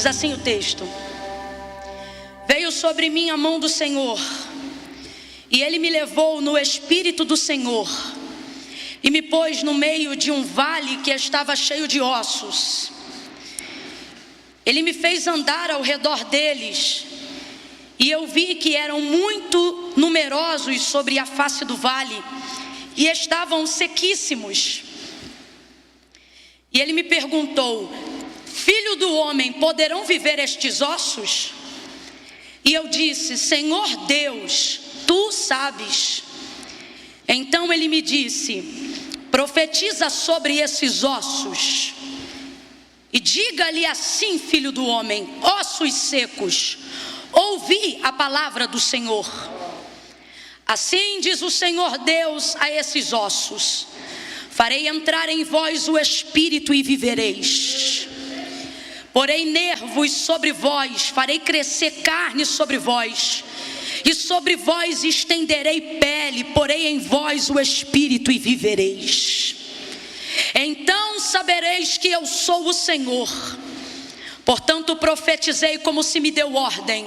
Diz assim o texto: veio sobre mim a mão do Senhor, e Ele me levou no Espírito do Senhor, e me pôs no meio de um vale que estava cheio de ossos. Ele me fez andar ao redor deles, e eu vi que eram muito numerosos sobre a face do vale, e estavam sequíssimos. E Ele me perguntou: filho do homem, poderão viver estes ossos? E eu disse: Senhor Deus, tu sabes. Então Ele me disse: profetiza sobre esses ossos, e diga-lhe assim, filho do homem: ossos secos, ouvi a palavra do Senhor. Assim diz o Senhor Deus a esses ossos: farei entrar em vós o Espírito e vivereis. Porei nervos sobre vós, farei crescer carne sobre vós, e sobre vós estenderei pele, porei em vós o Espírito e vivereis. Então sabereis que eu sou o Senhor. Portanto profetizei como se me deu ordem.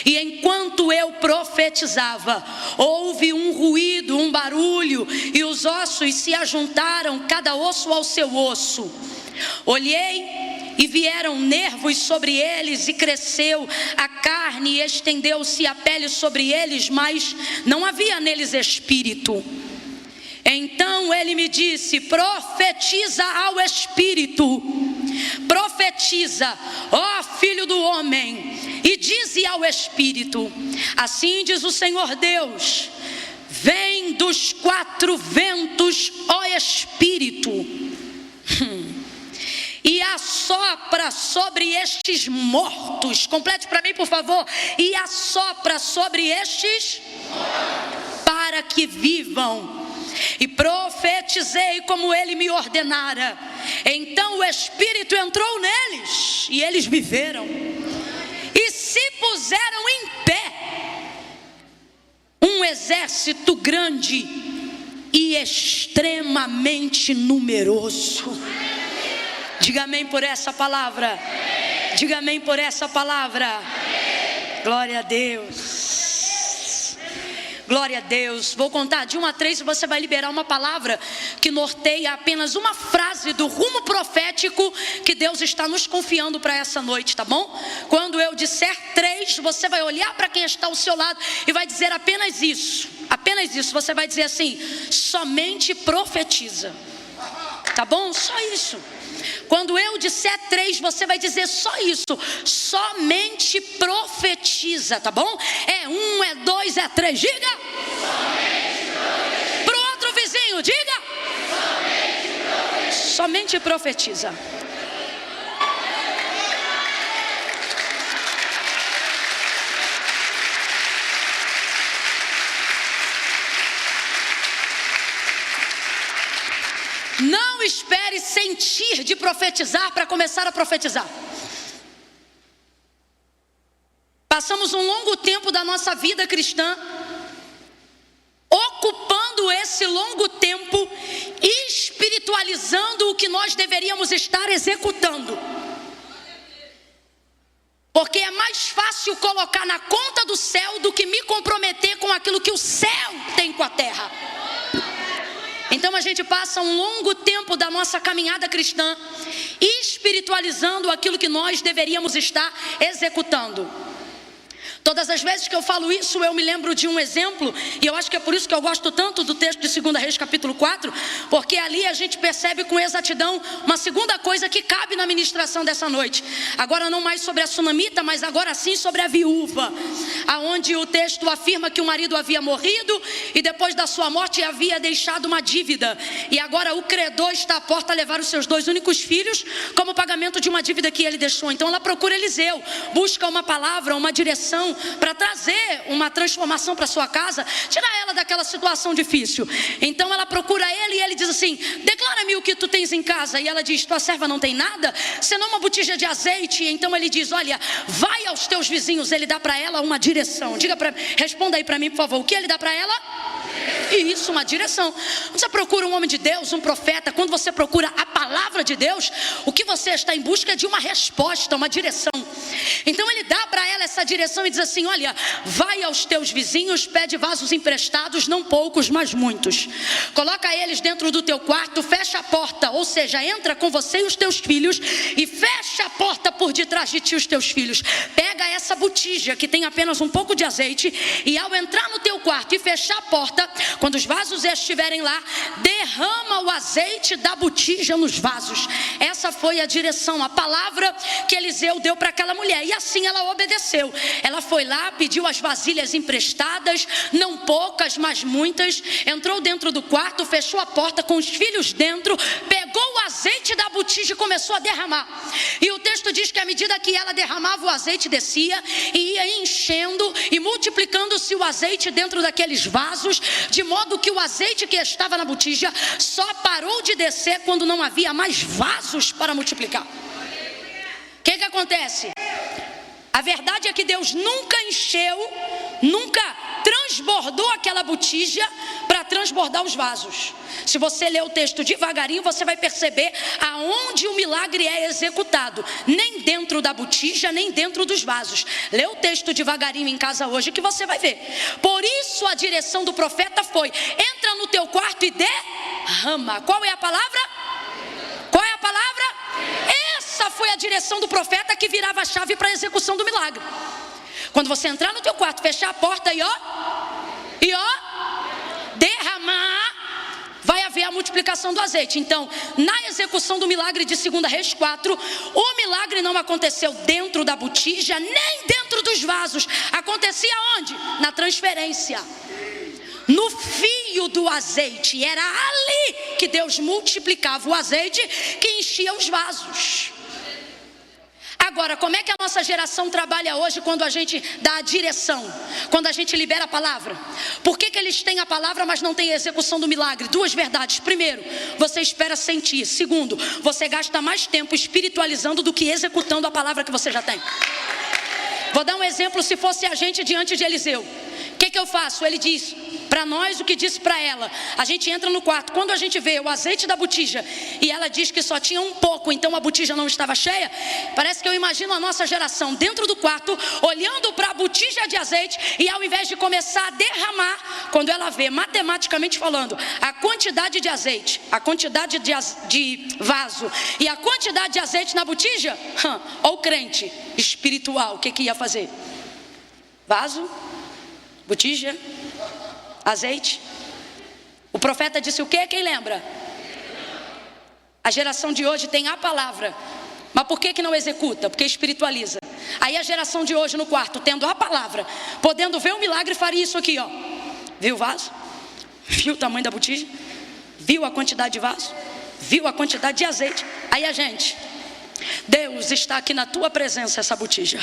E enquanto eu profetizava, houve um ruído, um barulho, e os ossos se ajuntaram, cada osso ao seu osso. Olhei e vieram nervos sobre eles, e cresceu a carne, e estendeu-se a pele sobre eles, mas não havia neles espírito. Então Ele me disse: profetiza ao Espírito, profetiza, ó filho do homem, e dize ao Espírito: assim diz o Senhor Deus, vem dos quatro ventos, ó Espírito, e assopra sobre estes mortos. Complete para mim, por favor. E assopra sobre estes para que vivam. E profetizei como Ele me ordenara. Então o Espírito entrou neles, e eles viveram, e se puseram em pé, um exército grande e extremamente numeroso. Diga amém por essa palavra. Diga amém por essa palavra. Glória a Deus. Glória a Deus. Vou contar de 1 a 3 e você vai liberar uma palavra que norteia apenas uma frase do rumo profético que Deus está nos confiando para essa noite, tá bom? Quando eu disser 3, você vai olhar para quem está ao seu lado e vai dizer apenas isso. Apenas isso. Você vai dizer assim: somente profetiza. Tá bom? Só isso. Quando eu disser 3, você vai dizer só isso: somente profetiza, tá bom? É 1, é 2, é 3, diga. Para o outro vizinho, diga. Somente profetiza. Não espere sentir de profetizar para começar a profetizar. Passamos um longo tempo da nossa vida cristã ocupando esse longo tempo espiritualizando o que nós deveríamos estar executando. Porque é mais fácil colocar na conta do céu do que me comprometer com aquilo que o céu tem com a terra. Então a gente passa um longo tempo da nossa caminhada cristã espiritualizando aquilo que nós deveríamos estar executando. Todas as vezes que eu falo isso, eu me lembro de um exemplo, e eu acho que é por isso que eu gosto tanto do texto de 2 Reis capítulo 4, porque ali a gente percebe com exatidão uma segunda coisa que cabe na ministração dessa noite. Agora não mais sobre a sunamita, mas agora sim sobre a viúva, aonde o texto afirma que o marido havia morrido e depois da sua morte havia deixado uma dívida, e agora o credor está à porta a levar os seus 2 únicos filhos como pagamento de uma dívida que ele deixou. Então ela procura Eliseu, busca uma palavra, uma direção para trazer uma transformação para sua casa, tirar ela daquela situação difícil. Então ela procura ele e ele diz assim: declara-me o que tu tens em casa. E ela diz: tua serva não tem nada, senão uma botija de azeite. Então ele diz: olha, vai aos teus vizinhos. Ele dá para ela uma direção. Responda aí para mim, por favor, o que ele dá para ela? Isso, uma direção. Quando você procura um homem de Deus, um profeta, quando você procura a palavra de Deus, o que você está em busca é de uma resposta, uma direção. Então ele dá para ela essa direção e diz assim: olha, vai aos teus vizinhos, pede vasos emprestados, não poucos, mas muitos. Coloca eles dentro do teu quarto, fecha a porta, ou seja, entra com você e os teus filhos e fecha a porta por detrás de ti e os teus filhos. Pega essa botija que tem apenas um pouco de azeite e ao entrar no teu quarto e fechar a porta, quando os vasos estiverem lá, derrama o azeite da botija nos vasos. Essa foi a direção, a palavra que Eliseu deu para aquela mulher. E assim ela obedeceu. Ela foi lá, pediu as vasilhas emprestadas, não poucas, mas muitas. Entrou dentro do quarto, fechou a porta com os filhos dentro, pegou o azeite da botija e começou a derramar. E o texto diz que à medida que ela derramava, o azeite descia e ia enchendo e multiplicando-se o azeite dentro daqueles vasos, de modo que o azeite que estava na botija só parou de descer quando não havia mais vasos para multiplicar. O que acontece? A verdade é que Deus nunca encheu, nunca transbordou aquela botija para transbordar os vasos. Se você ler o texto devagarinho, você vai perceber aonde o milagre é executado. Nem dentro da botija, nem dentro dos vasos. Lê o texto devagarinho em casa hoje que você vai ver. Por isso a direção do profeta foi: entra no teu quarto e derrama. Qual é a palavra? Qual é a palavra? Essa foi a direção do profeta que virava a chave para a execução do milagre. Quando você entrar no teu quarto, fechar a porta e derramar, vai haver a multiplicação do azeite. Então, na execução do milagre de 2 Reis 4, o milagre não aconteceu dentro da botija, nem dentro dos vasos. Acontecia onde? Na transferência, no fio do azeite. Era ali que Deus multiplicava o azeite que enchia os vasos. Agora, como é que a nossa geração trabalha hoje quando a gente dá a direção, quando a gente libera a palavra? Por que eles têm a palavra, mas não têm a execução do milagre? Duas verdades. Primeiro, você espera sentir. Segundo, você gasta mais tempo espiritualizando do que executando a palavra que você já tem. Vou dar um exemplo. Se fosse a gente diante de Eliseu, o que eu faço? Ele diz para nós o que disse para ela. A gente entra no quarto, quando a gente vê o azeite da botija e ela diz que só tinha um pouco, então a botija não estava cheia. Parece que eu imagino a nossa geração dentro do quarto, olhando para a botija de azeite, e ao invés de começar a derramar, quando ela vê, matematicamente falando, a quantidade de azeite, a quantidade de vaso e a quantidade de azeite na botija, ou crente espiritual, o que ia fazer? Vaso, botija, azeite. O profeta disse o quê? Quem lembra? A geração de hoje tem a palavra, mas por que não executa? Porque espiritualiza. Aí a geração de hoje no quarto, tendo a palavra, podendo ver o milagre, faria isso aqui, ó. Viu o vaso? Viu o tamanho da botija? Viu a quantidade de vaso? Viu a quantidade de azeite? Aí a gente: Deus, está aqui na tua presença essa botija.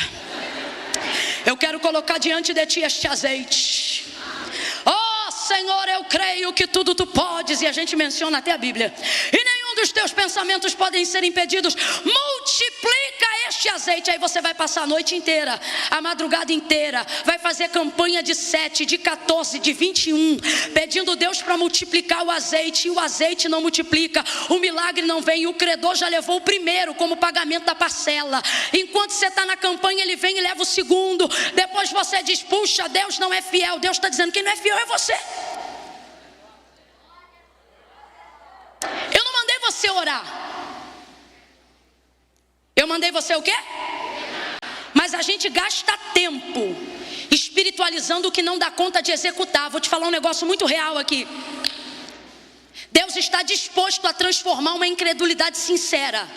Eu quero colocar diante de ti este azeite. Senhor, eu creio que tudo tu podes. E a gente menciona até a Bíblia. E nenhum dos teus pensamentos podem ser impedidos. Multiplica este azeite. Aí você vai passar a noite inteira, a madrugada inteira, vai fazer campanha de 7, de 14, de 21, pedindo Deus para multiplicar o azeite. E o azeite não multiplica, o milagre não vem. O credor já levou o primeiro como pagamento da parcela. Enquanto você está na campanha, ele vem e leva o segundo. Depois você diz: puxa, Deus não é fiel. Deus está dizendo: quem não é fiel é você. Eu não mandei você orar. Eu mandei você o quê? Mas a gente gasta tempo espiritualizando o que não dá conta de executar. Vou te falar um negócio muito real aqui. Deus está disposto a transformar uma incredulidade sincera,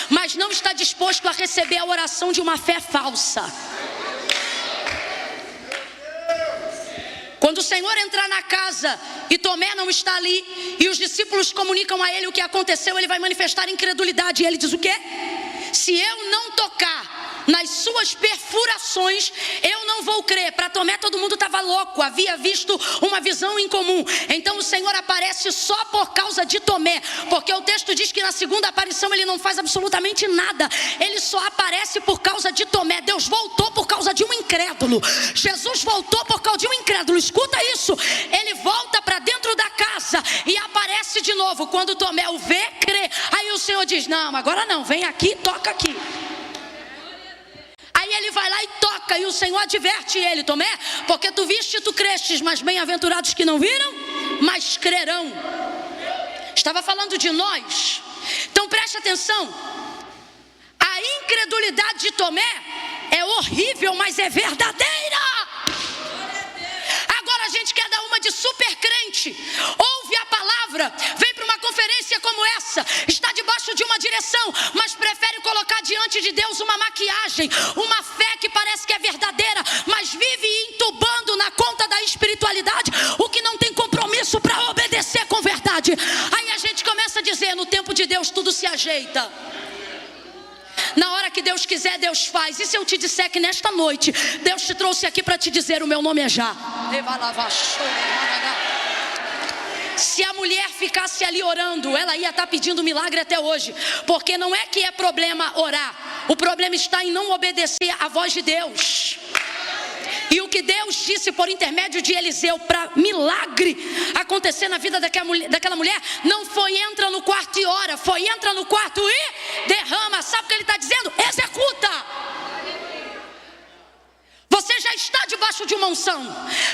mas não está disposto a receber a oração de uma fé falsa. Quando o Senhor entrar na casa e Tomé não está ali, e os discípulos comunicam a ele o que aconteceu, ele vai manifestar incredulidade. E ele diz o quê? Se eu não tocar nas suas perfurações, eu não vou crer. Para Tomé todo mundo estava louco, havia visto uma visão incomum. Então o Senhor aparece só por causa de Tomé, porque o texto diz que na segunda aparição ele não faz absolutamente nada. Ele só aparece por causa de Tomé. Deus voltou por causa de um incrédulo. Jesus voltou por causa de um incrédulo. Escuta isso. Ele volta para dentro de novo. Quando Tomé o vê, crê. Aí o Senhor diz: não, agora não, vem aqui, toca aqui. Aí ele vai lá e toca, e o Senhor adverte ele: Tomé, porque tu viste e tu crestes, mas bem-aventurados que não viram, mas crerão. Estava falando de nós. Então preste atenção. A incredulidade de Tomé é horrível, mas é verdadeira. Agora a gente quer dar uma de super crente. Ouve a palavra, vem para uma conferência como essa, está debaixo de uma direção, mas prefere colocar diante de Deus uma maquiagem, uma fé que parece que é verdadeira, mas vive entubando na conta da espiritualidade o que não tem compromisso para obedecer com verdade. Aí a gente começa a dizer: no tempo de Deus tudo se ajeita. Na hora que Deus quiser, Deus faz. E se eu te disser que nesta noite Deus te trouxe aqui para te dizer: o meu nome é Já? Se a mulher ficasse ali orando, ela ia estar pedindo milagre até hoje. Porque não é que é problema orar, o problema está em não obedecer à voz de Deus. E o que Deus disse por intermédio de Eliseu para milagre acontecer na vida daquela mulher não foi entra no quarto e ora, foi entra no quarto e derrama. Sabe o que ele está dizendo? Executa. Você já está debaixo de uma unção,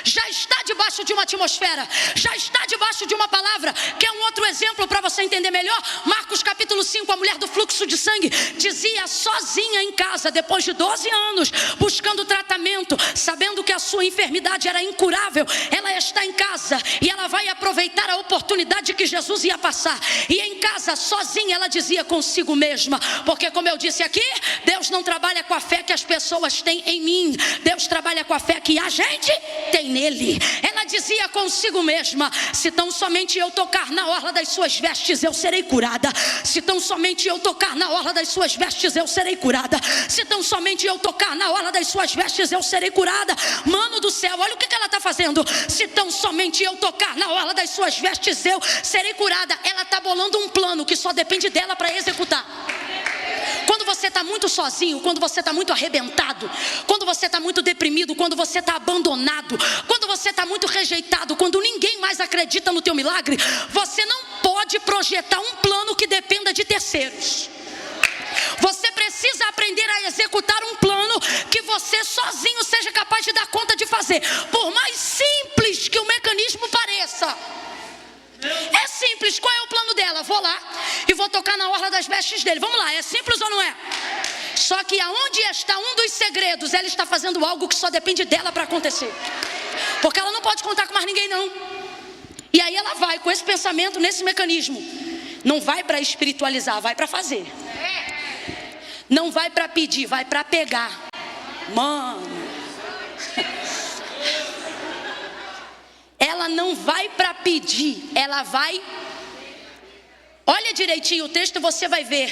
já está debaixo de uma atmosfera, já está debaixo de uma palavra. Quer um outro exemplo para você entender melhor? Marcos capítulo 5, a mulher do fluxo de sangue dizia sozinha em casa, depois de 12 anos, buscando tratamento, sabendo que a sua enfermidade era incurável, ela está em casa e ela vai aproveitar a oportunidade que Jesus ia passar. E em casa, sozinha, ela dizia consigo mesma, porque como eu disse aqui, Deus não trabalha com a fé que as pessoas têm em mim, Deus trabalha com a fé que a gente tem nele. Ela dizia consigo mesma: se tão somente eu tocar na orla das suas vestes, eu serei curada. Se tão somente eu tocar na orla das suas vestes, eu serei curada. Se tão somente eu tocar na orla das suas vestes, eu serei curada. Mano do céu, olha o que ela está fazendo. Se tão somente eu tocar na orla das suas vestes, eu serei curada. Ela está bolando um plano que só depende dela para executar. Quando você está muito sozinho, quando você está muito arrebentado, quando você está muito deprimido, quando você está abandonado, quando você está muito rejeitado, quando ninguém mais acredita no teu milagre, você não pode projetar um plano que dependa de terceiros. Você precisa aprender a executar um plano que você sozinho seja capaz de dar conta de fazer, por mais simples que o mecanismo pareça. É simples. Qual é o plano dela? Vou lá e vou tocar na orla das vestes dele. Vamos lá, é simples ou não é? Só que aonde está um dos segredos, ela está fazendo algo que só depende dela para acontecer, porque ela não pode contar com mais ninguém não. E aí ela vai com esse pensamento, nesse mecanismo. Não vai para espiritualizar, vai para fazer. Não vai para pedir, vai para pegar. Mano, ela não vai para pedir, ela vai. Olha direitinho o texto, você vai ver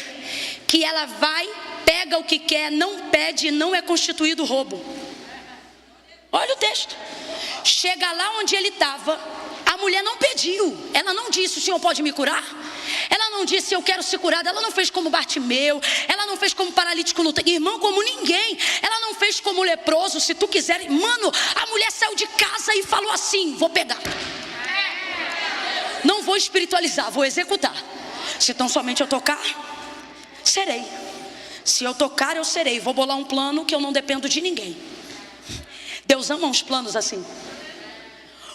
que ela vai, pega o que quer, não pede, não é constituído roubo. Olha o texto. Chega lá onde ele estava, a mulher não pediu, ela não disse: o senhor pode me curar? Ela não disse: eu quero ser curada. Ela não fez como Bartimeu, ela não fez como paralítico no templo, irmão, como ninguém. Ela não fez como leproso, se tu quiser. Mano, a mulher saiu de casa e falou assim: vou pegar, não vou espiritualizar, vou executar. Se tão somente eu tocar, serei. Se eu tocar, eu serei. Vou bolar um plano que eu não dependo de ninguém. Deus ama uns planos assim.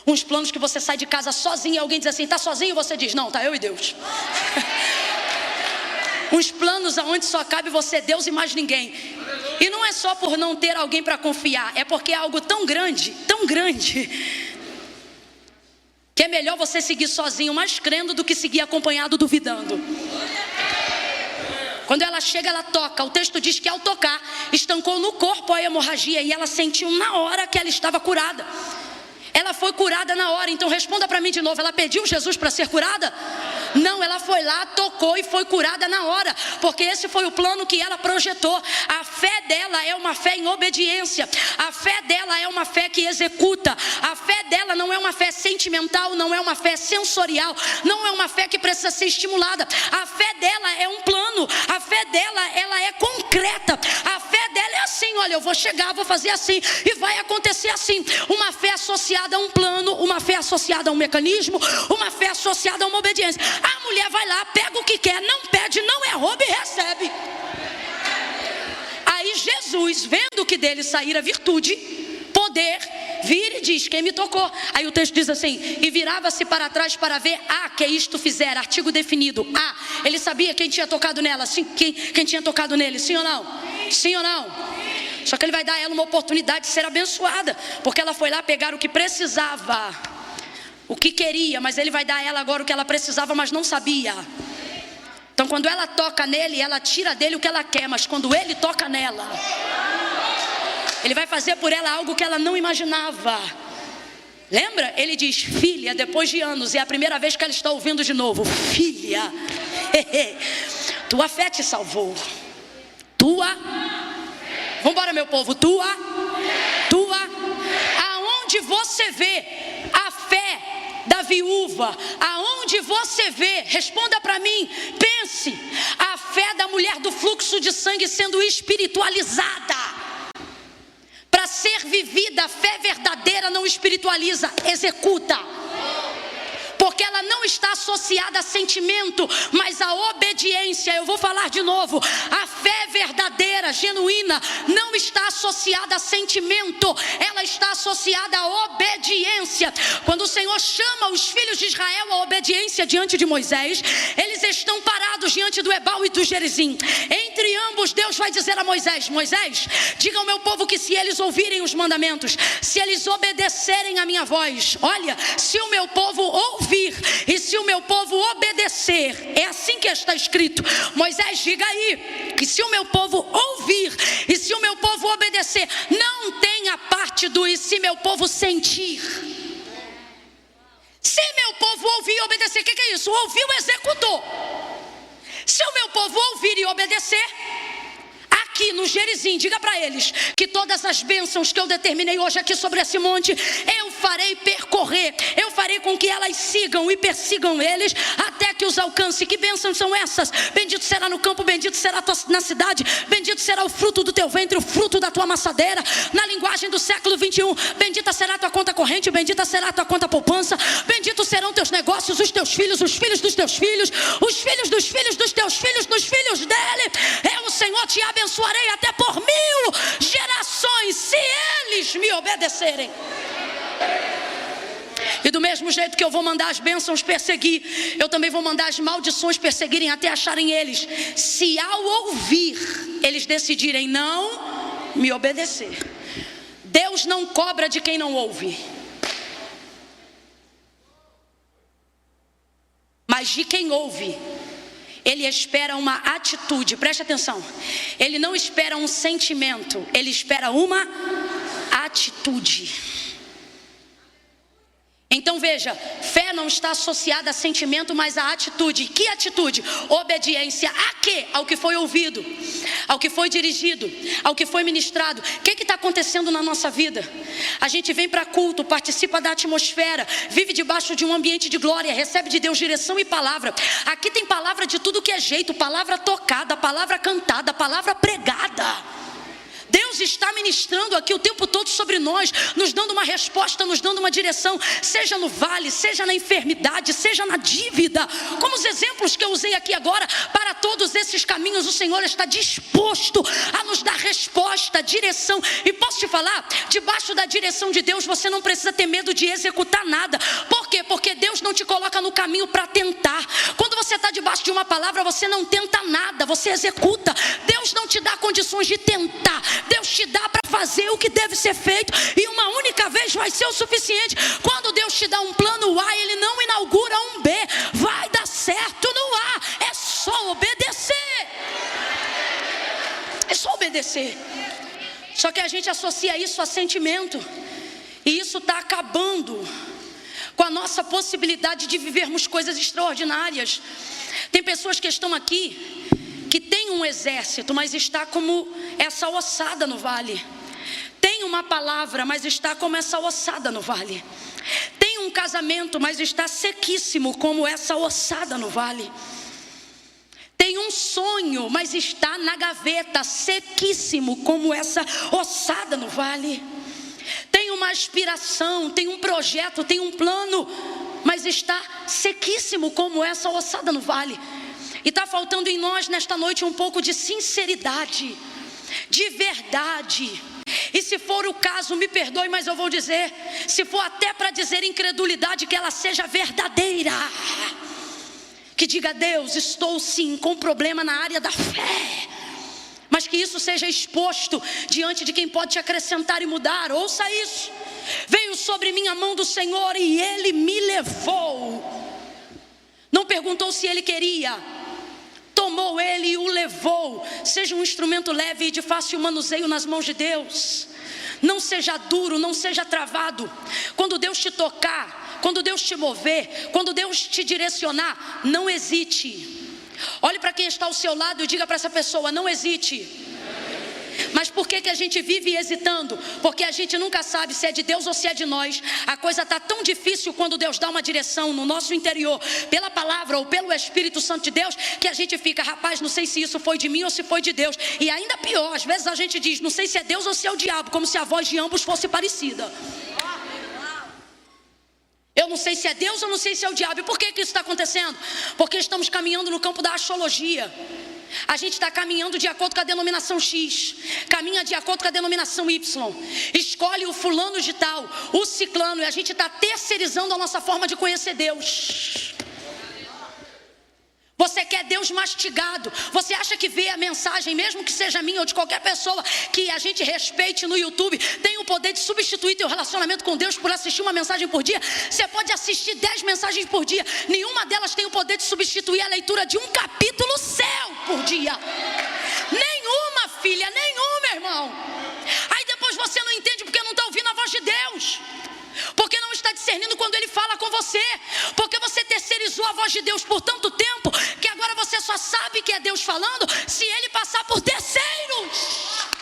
Uns planos que você sai de casa sozinho e alguém diz assim: tá sozinho? E você diz: não, tá eu e Deus. Uns planos onde só cabe você, Deus e mais ninguém. E não é só por não ter alguém para confiar, é porque é algo tão grande, que é melhor você seguir sozinho, mas crendo, do que seguir acompanhado, duvidando. Quando ela chega, ela toca. O texto diz que ao tocar, estancou no corpo a hemorragia e ela sentiu na hora que ela estava curada. Ela foi curada na hora. Então responda para mim de novo: ela pediu Jesus para ser curada? Não, ela foi lá, tocou e foi curada na hora, porque esse foi o plano que ela projetou. A fé dela é uma fé em obediência. A fé dela é uma fé que executa. A fé dela não é uma fé sentimental, não é uma fé sensorial, não é uma fé que precisa ser estimulada. A fé dela é um plano. A fé dela, ela é concreta. A fé dela é assim, olha, eu vou chegar, vou fazer assim, e vai acontecer assim. Uma fé associada a um plano, uma fé associada a um mecanismo, uma fé associada a uma obediência. A mulher vai lá, pega o que quer, não pede, não é roubo e recebe. Aí Jesus, vendo que dele saíra virtude, poder, vira e diz: quem me tocou? Aí o texto diz assim: e virava-se para trás para ver, que isto fizera, artigo definido. Ele sabia quem tinha tocado nela, sim, quem tinha tocado nele, sim ou não? Sim ou não? Só que ele vai dar a ela uma oportunidade de ser abençoada, porque ela foi lá pegar o que precisava, o que queria, mas ele vai dar a ela agora o que ela precisava, mas não sabia. Então quando ela toca nele, ela tira dele o que ela quer, mas quando ele toca nela, ele vai fazer por ela algo que ela não imaginava. Lembra? Ele diz: filha, depois de anos, é a primeira vez que ela está ouvindo de novo: filha, tua fé te salvou. Vambora, meu povo, aonde você vê a fé da viúva, aonde você vê, responda para mim, pense, a fé da mulher do fluxo de sangue sendo espiritualizada. Para ser vivida, a fé verdadeira não espiritualiza, executa. Porque ela não está associada a sentimento, mas a obediência. Eu vou falar de novo: a fé verdadeira, genuína, não está associada a sentimento, ela está associada à obediência. Quando o Senhor chama os filhos de Israel à obediência diante de Moisés, eles estão parados diante do Ebal e do Gerizim. Entre ambos, Deus vai dizer a Moisés: Moisés, diga ao meu povo que se eles ouvirem os mandamentos, se eles obedecerem a minha voz, olha, se o meu povo ouvir e se o meu povo obedecer, é assim que está escrito. Moisés, diga aí que se o meu povo ouvir e se o meu povo obedecer, não tem a parte do e se meu povo sentir. Se meu povo ouvir e obedecer, o que é isso? Ouviu, executou. Se o meu povo ouvir e obedecer, aqui no Gerizim, diga para eles que todas as bênçãos que eu determinei hoje aqui sobre esse monte, eu farei percorrer, eu farei com que elas sigam e persigam eles até que os alcance. Que bênçãos são essas? Bendito será no campo, bendito será na cidade, bendito será o fruto do teu ventre, o fruto da tua amassadeira. Na linguagem do século 21, bendita será a tua conta corrente, bendita será a tua conta poupança, benditos serão teus negócios, os teus filhos, os filhos dos teus filhos, os filhos dos filhos dos teus filhos, dos filhos dele. Eu, o Senhor, te abençoarei até por 1000 gerações, se eles me obedecerem. E do mesmo jeito que eu vou mandar as bênçãos perseguir, eu também vou mandar as maldições perseguirem até acharem eles, se ao ouvir eles decidirem não me obedecer. Deus não cobra de quem não ouve, mas de quem ouve Ele espera uma atitude. Preste atenção, Ele não espera um sentimento, Ele espera uma atitude. Então veja, fé não está associada a sentimento, mas a atitude. Que atitude? Obediência a quê? Ao que foi ouvido, ao que foi dirigido, ao que foi ministrado. O que está acontecendo na nossa vida? A gente vem para culto, participa da atmosfera, vive debaixo de um ambiente de glória, recebe de Deus direção e palavra. Aqui tem palavra de tudo que é jeito, palavra tocada, palavra cantada, palavra pregada. Deus está ministrando aqui o tempo todo sobre nós, nos dando uma resposta, nos dando uma direção, seja no vale, seja na enfermidade, seja na dívida. Como os exemplos que eu usei aqui agora, para todos esses caminhos o Senhor está disposto a nos dar resposta, direção. E posso te falar, debaixo da direção de Deus você não precisa ter medo de executar nada. Por quê? Porque Deus não te coloca no caminho para tentar. Quando você está debaixo de uma palavra, você não tenta nada, você executa. Deus não te dá condições de tentar, Deus te dá para fazer o que deve ser feito, e uma única vez vai ser o suficiente. Quando Deus te dá um plano A, Ele não inaugura um B. Vai dar certo no A, é só obedecer. É só obedecer. Só que a gente associa isso a sentimento, e isso está acabando com a nossa possibilidade de vivermos coisas extraordinárias. Tem pessoas que estão aqui que tem um exército, mas está como essa ossada no vale. Tem uma palavra, mas está como essa ossada no vale. Tem um casamento, mas está sequíssimo como essa ossada no vale. Tem tem um sonho, mas está na gaveta, sequíssimo como essa ossada no vale. Tem uma aspiração, tem um projeto, tem um plano, mas está sequíssimo como essa ossada no vale. E está faltando em nós nesta noite um pouco de sinceridade, de verdade. E se for o caso, me perdoe, mas eu vou dizer, se for até para dizer incredulidade, que ela seja verdadeira. Que diga: Deus, estou sim com problema na área da fé, mas que isso seja exposto diante de quem pode te acrescentar e mudar. Ouça isso: veio sobre mim a mão do Senhor e Ele me levou. Não perguntou se Ele queria, tomou Ele e o levou. Seja um instrumento leve e de fácil manuseio nas mãos de Deus. Não seja duro, não seja travado. Quando Deus te tocar, quando Deus te mover, quando Deus te direcionar, não hesite. Olhe para quem está ao seu lado e diga para essa pessoa: não hesite. Mas por que a gente vive hesitando? Porque a gente nunca sabe se é de Deus ou se é de nós. A coisa está tão difícil quando Deus dá uma direção no nosso interior, pela palavra ou pelo Espírito Santo de Deus, que a gente fica: rapaz, não sei se isso foi de mim ou se foi de Deus. E ainda pior, às vezes a gente diz: não sei se é Deus ou se é o diabo, como se a voz de ambos fosse parecida. Eu não sei se é Deus ou não sei se é o diabo. E por que isso está acontecendo? Porque estamos caminhando no campo da astrologia. A gente está caminhando de acordo com a denominação X, caminha de acordo com a denominação Y, escolhe o fulano de tal, o ciclano, e a gente está terceirizando a nossa forma de conhecer Deus. Você quer Deus mastigado. Você acha que ver a mensagem, mesmo que seja minha ou de qualquer pessoa que a gente respeite no YouTube, tem o poder de substituir teu relacionamento com Deus por assistir uma mensagem por dia? Você pode assistir 10 mensagens por dia, nenhuma delas tem o poder de substituir a leitura de um capítulo seu por dia. Nenhuma, filha, nenhuma, irmão. Aí depois você não entende porque não está ouvindo a voz de Deus, porque não está discernindo quando Ele fala com você, porque você terceirizou a voz de Deus por tanto tempo, que agora você só sabe que é Deus falando se Ele passar por terceiros.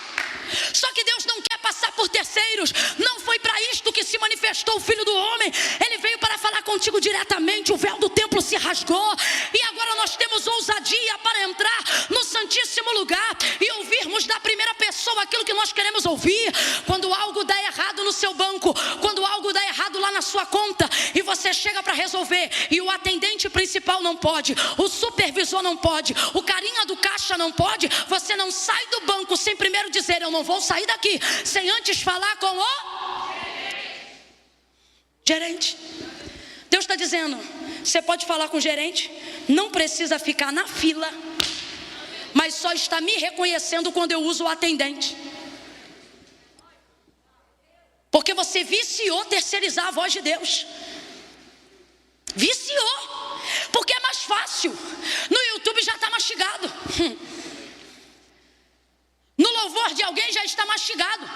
Só que Deus não quer passar por terceiros. Não foi para isto que se manifestou o Filho do Homem. Ele veio para falar contigo diretamente. O véu do templo se rasgou e agora nós temos ousadia para entrar no Santíssimo Lugar e ouvirmos da primeira pessoa aquilo que nós queremos ouvir. Quando algo dá errado no seu banco, quando algo dá errado lá na sua conta e você chega para resolver e o atendente principal não pode, o supervisor não pode, o carinha do caixa não pode, você não sai do banco sem primeiro dizer: eu não vou sair daqui sem antes falar com o gerente. Deus está dizendo: você pode falar com o gerente, não precisa ficar na fila, mas só está me reconhecendo quando eu uso o atendente, porque você viciou terceirizar a voz de Deus. Viciou, porque é mais fácil. No YouTube já está mastigado, no louvor de alguém já está mastigado.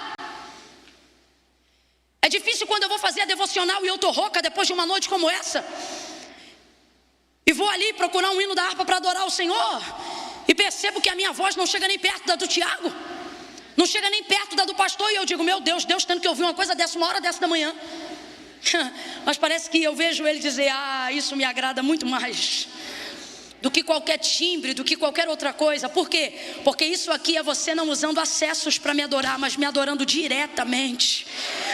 É difícil quando eu vou fazer a devocional e eu estou rouca depois de uma noite como essa, e vou ali procurar um hino da harpa para adorar o Senhor, e percebo que a minha voz não chega nem perto da do Tiago, não chega nem perto da do pastor, e eu digo: meu Deus, Deus tendo que ouvir uma coisa dessa uma hora dessa da manhã. Mas parece que eu vejo Ele dizer: ah, isso me agrada muito mais do que qualquer timbre, do que qualquer outra coisa. Por quê? Porque isso aqui é você não usando acessos para me adorar, mas me adorando diretamente.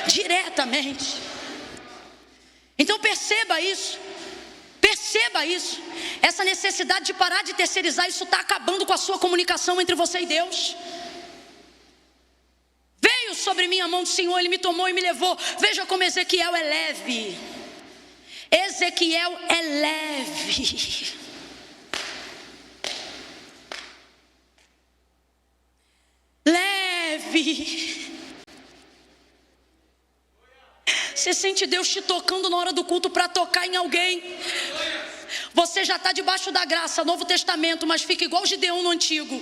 Diretamente. Então perceba isso. Perceba isso. Essa necessidade de parar de terceirizar, isso está acabando com a sua comunicação entre você e Deus. Veio sobre mim a mão do Senhor, Ele me tomou e me levou. Veja como Ezequiel é leve. Ezequiel é leve. Leve. Você sente Deus te tocando na hora do culto para tocar em alguém. Você já está debaixo da graça, Novo Testamento, mas fica igual Gideão no Antigo.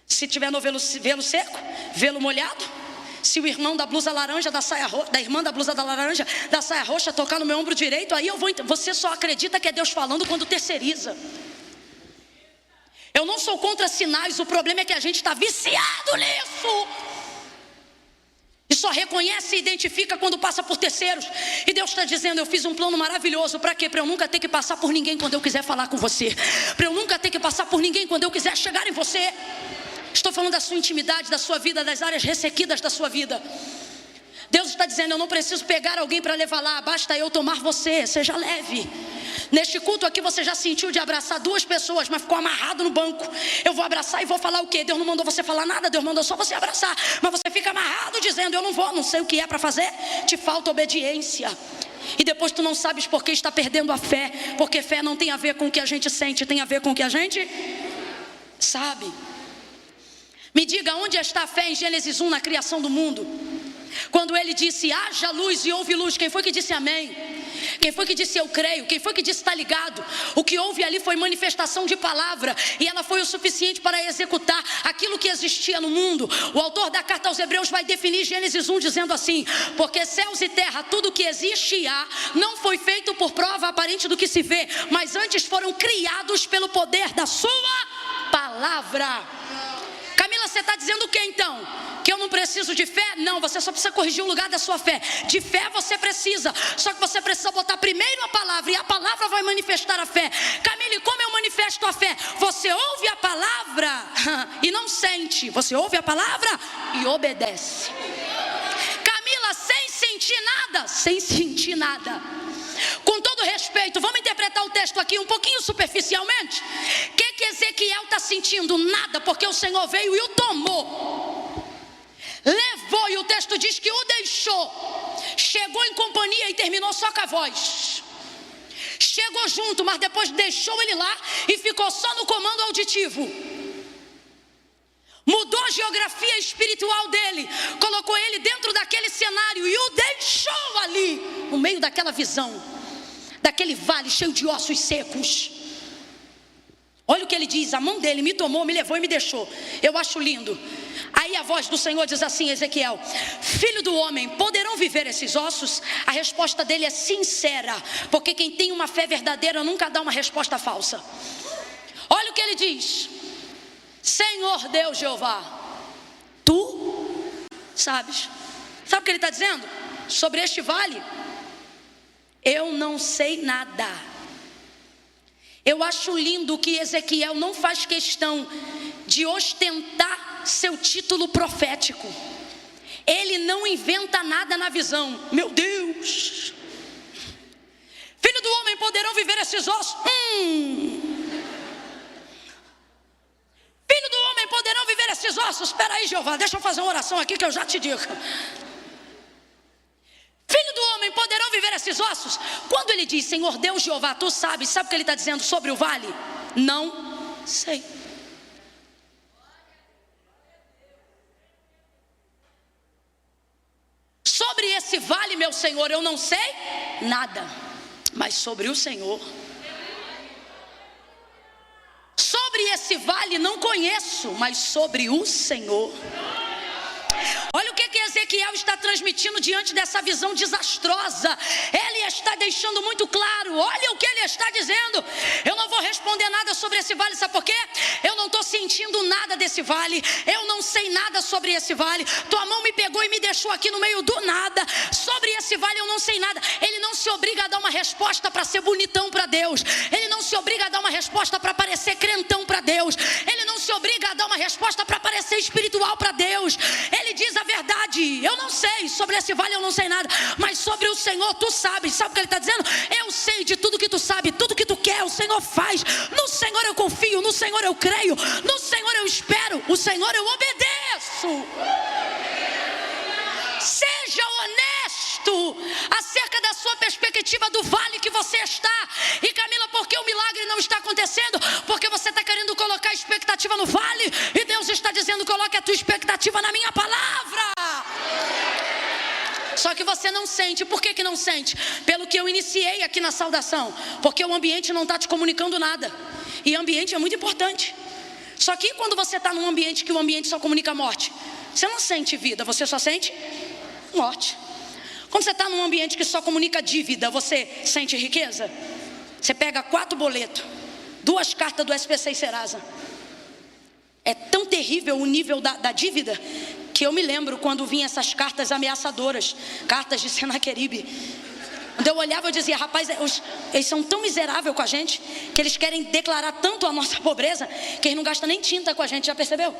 Se tiver no velo seco, velo molhado. Se o irmão da blusa laranja, da irmã da blusa da laranja, da saia roxa tocar no meu ombro direito, aí eu vou. Você só acredita que é Deus falando quando terceiriza. Eu não sou contra sinais, o problema é que a gente está viciado nisso. E só reconhece e identifica quando passa por terceiros. E Deus está dizendo: eu fiz um plano maravilhoso. Para quê? Para eu nunca ter que passar por ninguém quando eu quiser falar com você. Para eu nunca ter que passar por ninguém quando eu quiser chegar em você. Estou falando da sua intimidade, da sua vida, das áreas ressequidas da sua vida. Deus está dizendo: eu não preciso pegar alguém para levar lá, basta eu tomar você, seja leve. Neste culto aqui você já sentiu de abraçar 2 pessoas, mas ficou amarrado no banco. Eu vou abraçar e vou falar o quê? Deus não mandou você falar nada, Deus mandou só você abraçar. Mas você fica amarrado dizendo: eu não vou, não sei o que é para fazer. Te falta obediência. E depois tu não sabes por que está perdendo a fé. Porque fé não tem a ver com o que a gente sente, tem a ver com o que a gente sabe. Me diga, onde está a fé em Gênesis 1 na criação do mundo? Quando ele disse: haja luz e houve luz. Quem foi que disse amém? Quem foi que disse eu creio? Quem foi que disse está ligado? O que houve ali foi manifestação de palavra, e ela foi o suficiente para executar aquilo que existia no mundo. O autor da carta aos Hebreus vai definir Gênesis 1 dizendo assim: porque céus e terra, tudo que existe e há, não foi feito por prova aparente do que se vê, mas antes foram criados pelo poder da sua palavra. Camila, você está dizendo o que então? Que eu não preciso de fé? Não, você só precisa corrigir o lugar da sua fé. De fé você precisa, só que você precisa botar primeiro a palavra, e a palavra vai manifestar a fé. Camila, como eu manifesto a fé? Você ouve a palavra e não sente. Você ouve a palavra e obedece. Camila, sem sentir nada. Sem sentir nada. Com todo respeito, vamos interpretar o texto aqui um pouquinho superficialmente. O que Ezequiel está sentindo? Nada, porque o Senhor veio e o tomou, levou, e o texto diz que o deixou. Chegou em companhia e terminou só com a voz. Chegou junto, mas depois deixou ele lá e ficou só no comando auditivo. Mudou a geografia espiritual dele, colocou ele dentro daquele cenário e o deixou ali, no meio daquela visão, daquele vale cheio de ossos secos. Olha o que ele diz: a mão dele me tomou, me levou e me deixou. Eu acho lindo. Aí a voz do Senhor diz assim: Ezequiel, filho do homem, poderão viver esses ossos? A resposta dele é sincera, porque quem tem uma fé verdadeira nunca dá uma resposta falsa. Olha o que ele diz: Senhor Deus Jeová, tu sabes. Sabe o que ele está dizendo? Sobre este vale, eu não sei nada. Eu acho lindo que Ezequiel não faz questão de ostentar seu título profético. Ele não inventa nada na visão. Meu Deus, filho do homem, poderão viver esses ossos? Filho do homem, poderão viver esses ossos? Espera aí, Jeová, deixa eu fazer uma oração aqui que eu já te digo. Filho do homem, poderão viver esses ossos? Quando ele diz Senhor Deus Jeová, tu sabes, sabe o que ele está dizendo sobre o vale? Não sei. Sobre esse vale, meu Senhor, eu não sei nada, mas sobre o Senhor. Sobre esse vale não conheço, mas sobre o Senhor. Olha o que Ezequiel está transmitindo diante dessa visão desastrosa. Ele está deixando muito claro. Olha o que ele está dizendo: eu não vou responder nada sobre esse vale. Sabe por quê? Eu não estou sentindo nada desse vale. Eu não sei nada sobre esse vale. Tua mão me pegou e me deixou aqui no meio do nada. Sobre esse vale eu não sei nada. Ele não se obriga a dar uma resposta para ser bonitão para Deus. Ele não se obriga a dar uma resposta para parecer crentão para Deus. Ele não se obriga a dar uma resposta para parecer espiritual para Deus. Ele diz a verdade: eu não sei, sobre esse vale eu não sei nada, mas sobre o Senhor tu sabes. Sabe o que ele está dizendo? Eu sei de tudo que tu sabe, tudo que tu quer, o Senhor faz. No Senhor eu confio, no Senhor eu creio, no Senhor eu espero, o Senhor eu obedeço. Seja honesto acerca da sua perspectiva do vale que você está. E Camila, por que o milagre não está acontecendo? Porque você está querendo colocar expectativa no vale, e Deus está dizendo: coloque a tua expectativa na minha palavra. Só que você não sente. Por que não sente? Pelo que eu iniciei aqui na saudação. Porque o ambiente não está te comunicando nada. E ambiente é muito importante. Só que quando você está num ambiente que o ambiente só comunica morte, você não sente vida, você só sente morte. Quando você está num ambiente que só comunica dívida, você sente riqueza? Você pega 4 boletos, 2 cartas do SPC e Serasa. É tão terrível o nível da dívida que eu me lembro quando vinham essas cartas ameaçadoras, cartas de Senaqueribe. Quando eu olhava, eu dizia: rapaz, eles são tão miseráveis com a gente, que eles querem declarar tanto a nossa pobreza, que eles não gastam nem tinta com a gente, já percebeu?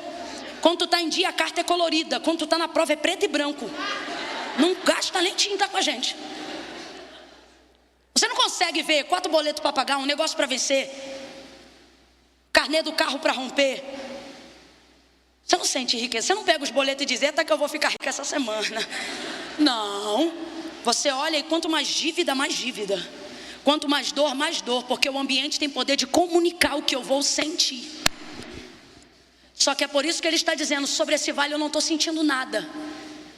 Quando tu está em dia, a carta é colorida. Quando tu está na prova, é preto e branco. Não gasta nem tinta com a gente. Você não consegue ver 4 boletos para pagar, um negócio para vencer, carnê do carro para romper. Você não sente riqueza. Você não pega os boletos e diz: eita que eu vou ficar rica essa semana. Não. Você olha e quanto mais dívida, mais dívida. Quanto mais dor, porque o ambiente tem poder de comunicar o que eu vou sentir. Só que é por isso que ele está dizendo: sobre esse vale eu não estou sentindo nada.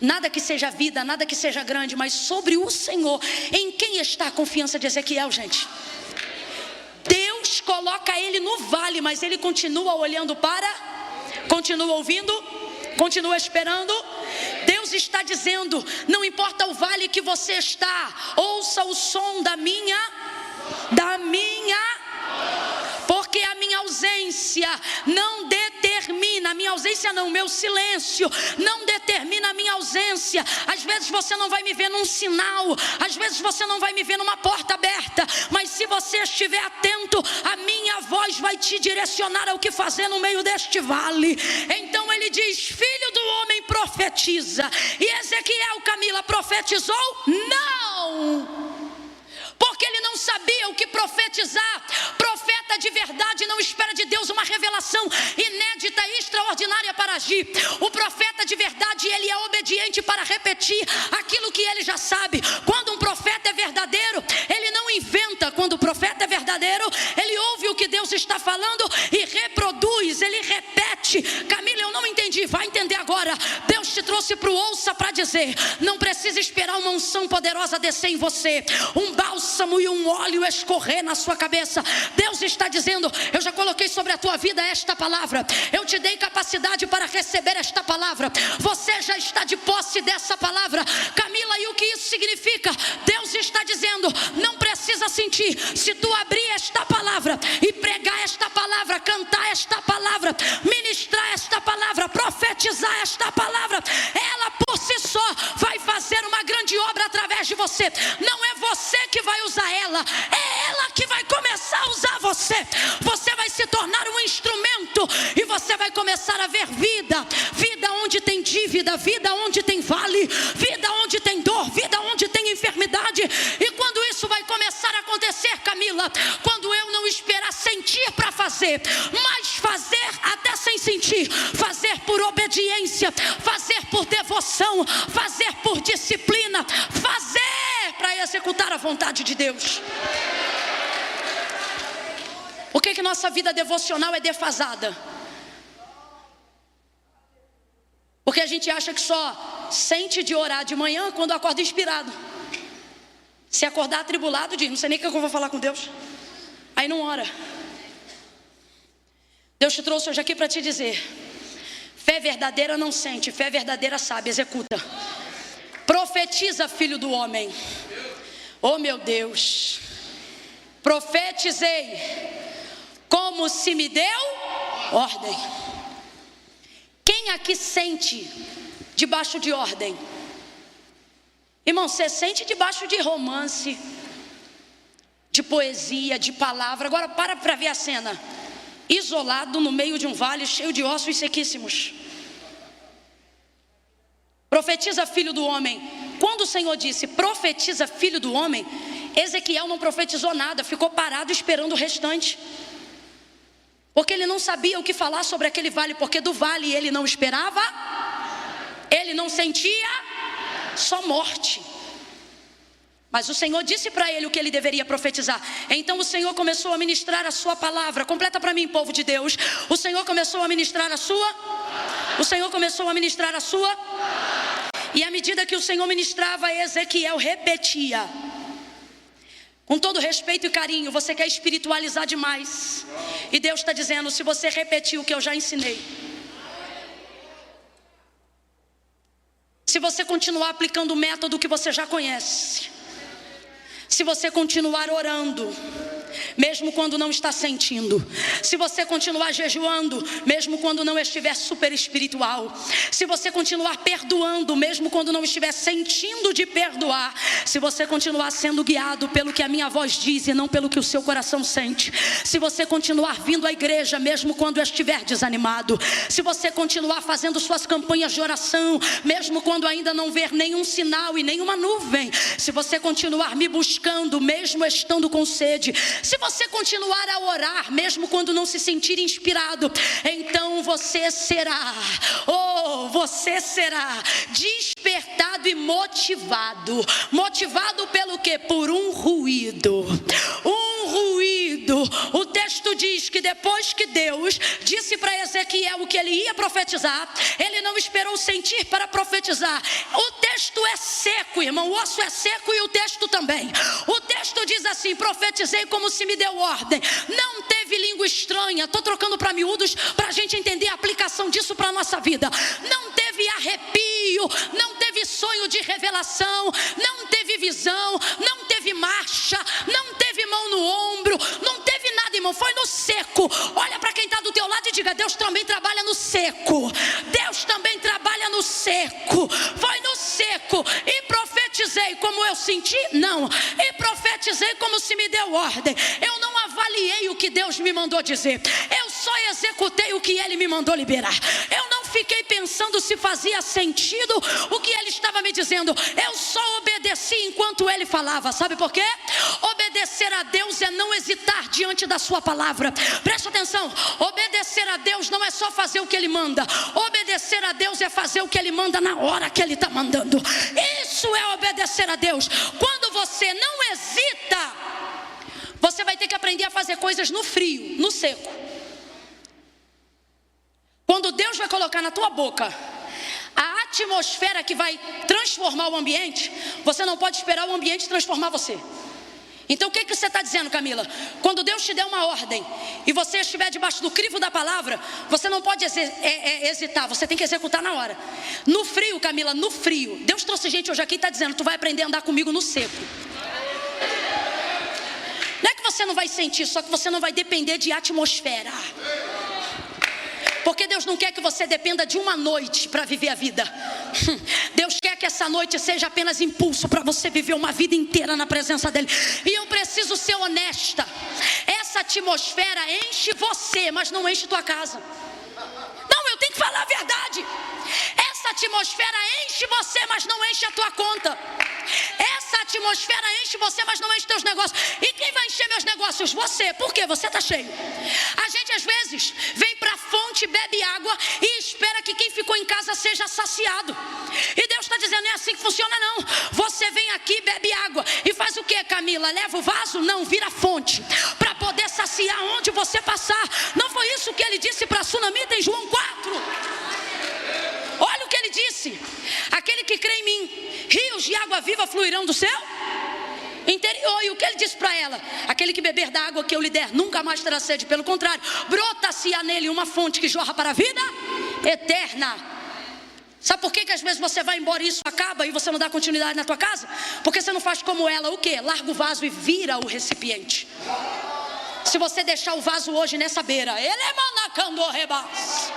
Nada que seja vida, nada que seja grande, mas sobre o Senhor. Em quem está a confiança de Ezequiel, gente? Deus coloca ele no vale, mas ele continua olhando continua ouvindo, continua esperando. Deus está dizendo: não importa o vale que você está, ouça o som da minha, porque a minha ausência não determina, o meu silêncio não determina a minha ausência. Às vezes você não vai me ver num sinal, às vezes você não vai me ver numa porta aberta, mas se você estiver atento, a minha voz vai te direcionar ao que fazer no meio deste vale. Então ele diz: filho do homem, profetiza. E Ezequiel, Camila, profetizou? Não! Porque ele não sabia o que profetizar. Profeta de verdade não espera de Deus uma revelação inédita e extraordinária para agir. O profeta de verdade, ele é obediente para repetir aquilo que ele já sabe. Quando um profeta é verdadeiro, ele não inventa. Quando o profeta é verdadeiro, ele ouve o que Deus está falando e reproduz, ele repete. Camila, eu não entendi, vai entender agora. Deus te trouxe para o ouça para dizer: não precisa esperar uma unção poderosa descer em você, um bálsamo e um óleo escorrer na sua cabeça. Deus está dizendo: eu já coloquei sobre a tua vida esta palavra, eu te dei capacidade para receber esta palavra, você já está de posse dessa palavra. Camila, e o que isso significa? Deus está dizendo: não precisa sentir. Se tu abrir esta palavra e pregar esta palavra, cantar esta palavra, ministrar esta palavra, profetizar esta palavra, ela por si só vai fazer uma grande obra através de você. Não é você que vai usar ela, é ela que vai começar a usar você. Você vai se tornar um instrumento e você vai começar a ver vida onde tem dívida, vida onde tem vale, vida onde tem dor, vida onde tem enfermidade. E quando isso vai começar a acontecer, Camila, quando eu não esperar sentir para fazer, mas fazer até sem sentir, fazer por obediência, fazer por devoção, fazer por disciplina, fazer para executar a vontade de Deus. Por que nossa vida devocional é defasada? Porque a gente acha que só sente de orar de manhã quando acorda inspirado. Se acordar atribulado, diz: não sei nem o que eu vou falar com Deus. Aí não ora. Deus te trouxe hoje aqui para te dizer: fé verdadeira não sente, fé verdadeira sabe, executa. Profetiza, filho do homem. Oh meu Deus. Profetizei como se me deu ordem. Quem aqui sente debaixo de ordem? Irmão, você sente debaixo de romance, de poesia, de palavra. Agora para ver a cena. Isolado no meio de um vale cheio de ossos sequíssimos. Profetiza, filho do homem. Quando o Senhor disse profetiza, filho do homem, Ezequiel não profetizou nada, ficou parado esperando o restante. Porque ele não sabia o que falar sobre aquele vale, porque do vale ele não esperava, ele não sentia, só morte. Mas o Senhor disse para ele o que ele deveria profetizar. Então o Senhor começou a ministrar a sua palavra. Completa para mim, povo de Deus. O Senhor começou a ministrar a sua. O Senhor começou a ministrar a sua. E à medida que o Senhor ministrava, Ezequiel repetia. Com todo respeito e carinho, você quer espiritualizar demais. E Deus está dizendo: se você repetir o que eu já ensinei, se você continuar aplicando o método que você já conhece, se você continuar orando, mesmo quando não está sentindo. Se você continuar jejuando, mesmo quando não estiver super espiritual. Se você continuar perdoando, mesmo quando não estiver sentindo de perdoar. Se você continuar sendo guiado pelo que a minha voz diz e não pelo que o seu coração sente. Se você continuar vindo à igreja, mesmo quando estiver desanimado. Se você continuar fazendo suas campanhas de oração, mesmo quando ainda não ver nenhum sinal e nenhuma nuvem. Se você continuar me buscando, mesmo estando com sede. Se você continuar a orar, mesmo quando não se sentir inspirado, então você será despertado e motivado. Motivado pelo quê? Por um ruído. O texto diz que depois que Deus disse para Ezequiel o que ele ia profetizar, ele não esperou sentir para profetizar. O texto é seco, irmão, o osso é seco e o texto também. O texto diz assim: profetizei como se me deu ordem. Não teve língua estranha. Estou trocando para miúdos para a gente entender a aplicação disso para a nossa vida. Não teve arrepio, não teve sonho de revelação, não teve visão, não teve marcha, não teve mão no ombro, não teve nada, irmão, foi no seco. Olha para quem está do teu lado e diga: Deus também trabalha no seco. Deus também trabalha no seco. Foi no seco. E profetizei como eu senti? Não. E profetizei como se me deu ordem. Eu não avaliei o que Deus me mandou dizer. Eu só executei o que Ele me mandou liberar. Eu não fiquei pensando se fazia sentido o que Ele estava me dizendo. Eu só obedeci enquanto Ele falava. Sabe por quê? Obedecer a Deus é não hesitar diante da sua palavra. Presta atenção. Obedecer a Deus não é só fazer o que Ele manda. Obedecer a Deus é fazer o que Ele manda na hora que Ele está mandando. Isso é obedecer a Deus. Quando você não hesita, você vai ter que aprender a fazer coisas no frio, no seco. Quando Deus vai colocar na tua boca a atmosfera que vai transformar o ambiente, você não pode esperar o ambiente transformar você. Então o que você está dizendo, Camila? Quando Deus te der uma ordem e você estiver debaixo do crivo da palavra, você não pode hesitar, você tem que executar na hora. No frio, Camila, no frio. Deus trouxe gente hoje aqui e está dizendo: tu vai aprender a andar comigo no seco. Não é que você não vai sentir, só que você não vai depender de atmosfera. Porque Deus não quer que você dependa de uma noite para viver a vida. Deus quer que essa noite seja apenas impulso para você viver uma vida inteira na presença dEle. E eu preciso ser honesta. Essa atmosfera enche você, mas não enche tua casa. Não, eu tenho que falar a verdade. Essa atmosfera enche você, mas não enche a tua conta. Essa atmosfera enche você, mas não enche teus negócios. E quem vai encher meus negócios? Você. Por quê? Você está cheio. A gente às vezes vem para a fonte, bebe água e espera que quem ficou em casa seja saciado. E Deus está dizendo: não é assim que funciona não. Você vem aqui, bebe água e faz o que, Camila? Leva o vaso? Não, vira a fonte para poder saciar onde você passar. Não foi isso que Ele disse para a sunamita em João 4? Olha o que Ele disse: aquele que crê em mim, rios de água viva fluirão do céu interior. E o que Ele disse para ela? Aquele que beber da água que eu lhe der nunca mais terá sede. Pelo contrário, brota-se-á nele uma fonte que jorra para a vida eterna. Sabe por que às vezes você vai embora e isso acaba e você não dá continuidade na tua casa? Porque você não faz como ela. O quê? Larga o vaso e vira o recipiente. Se você deixar o vaso hoje nessa beira, ele é manacando rebas.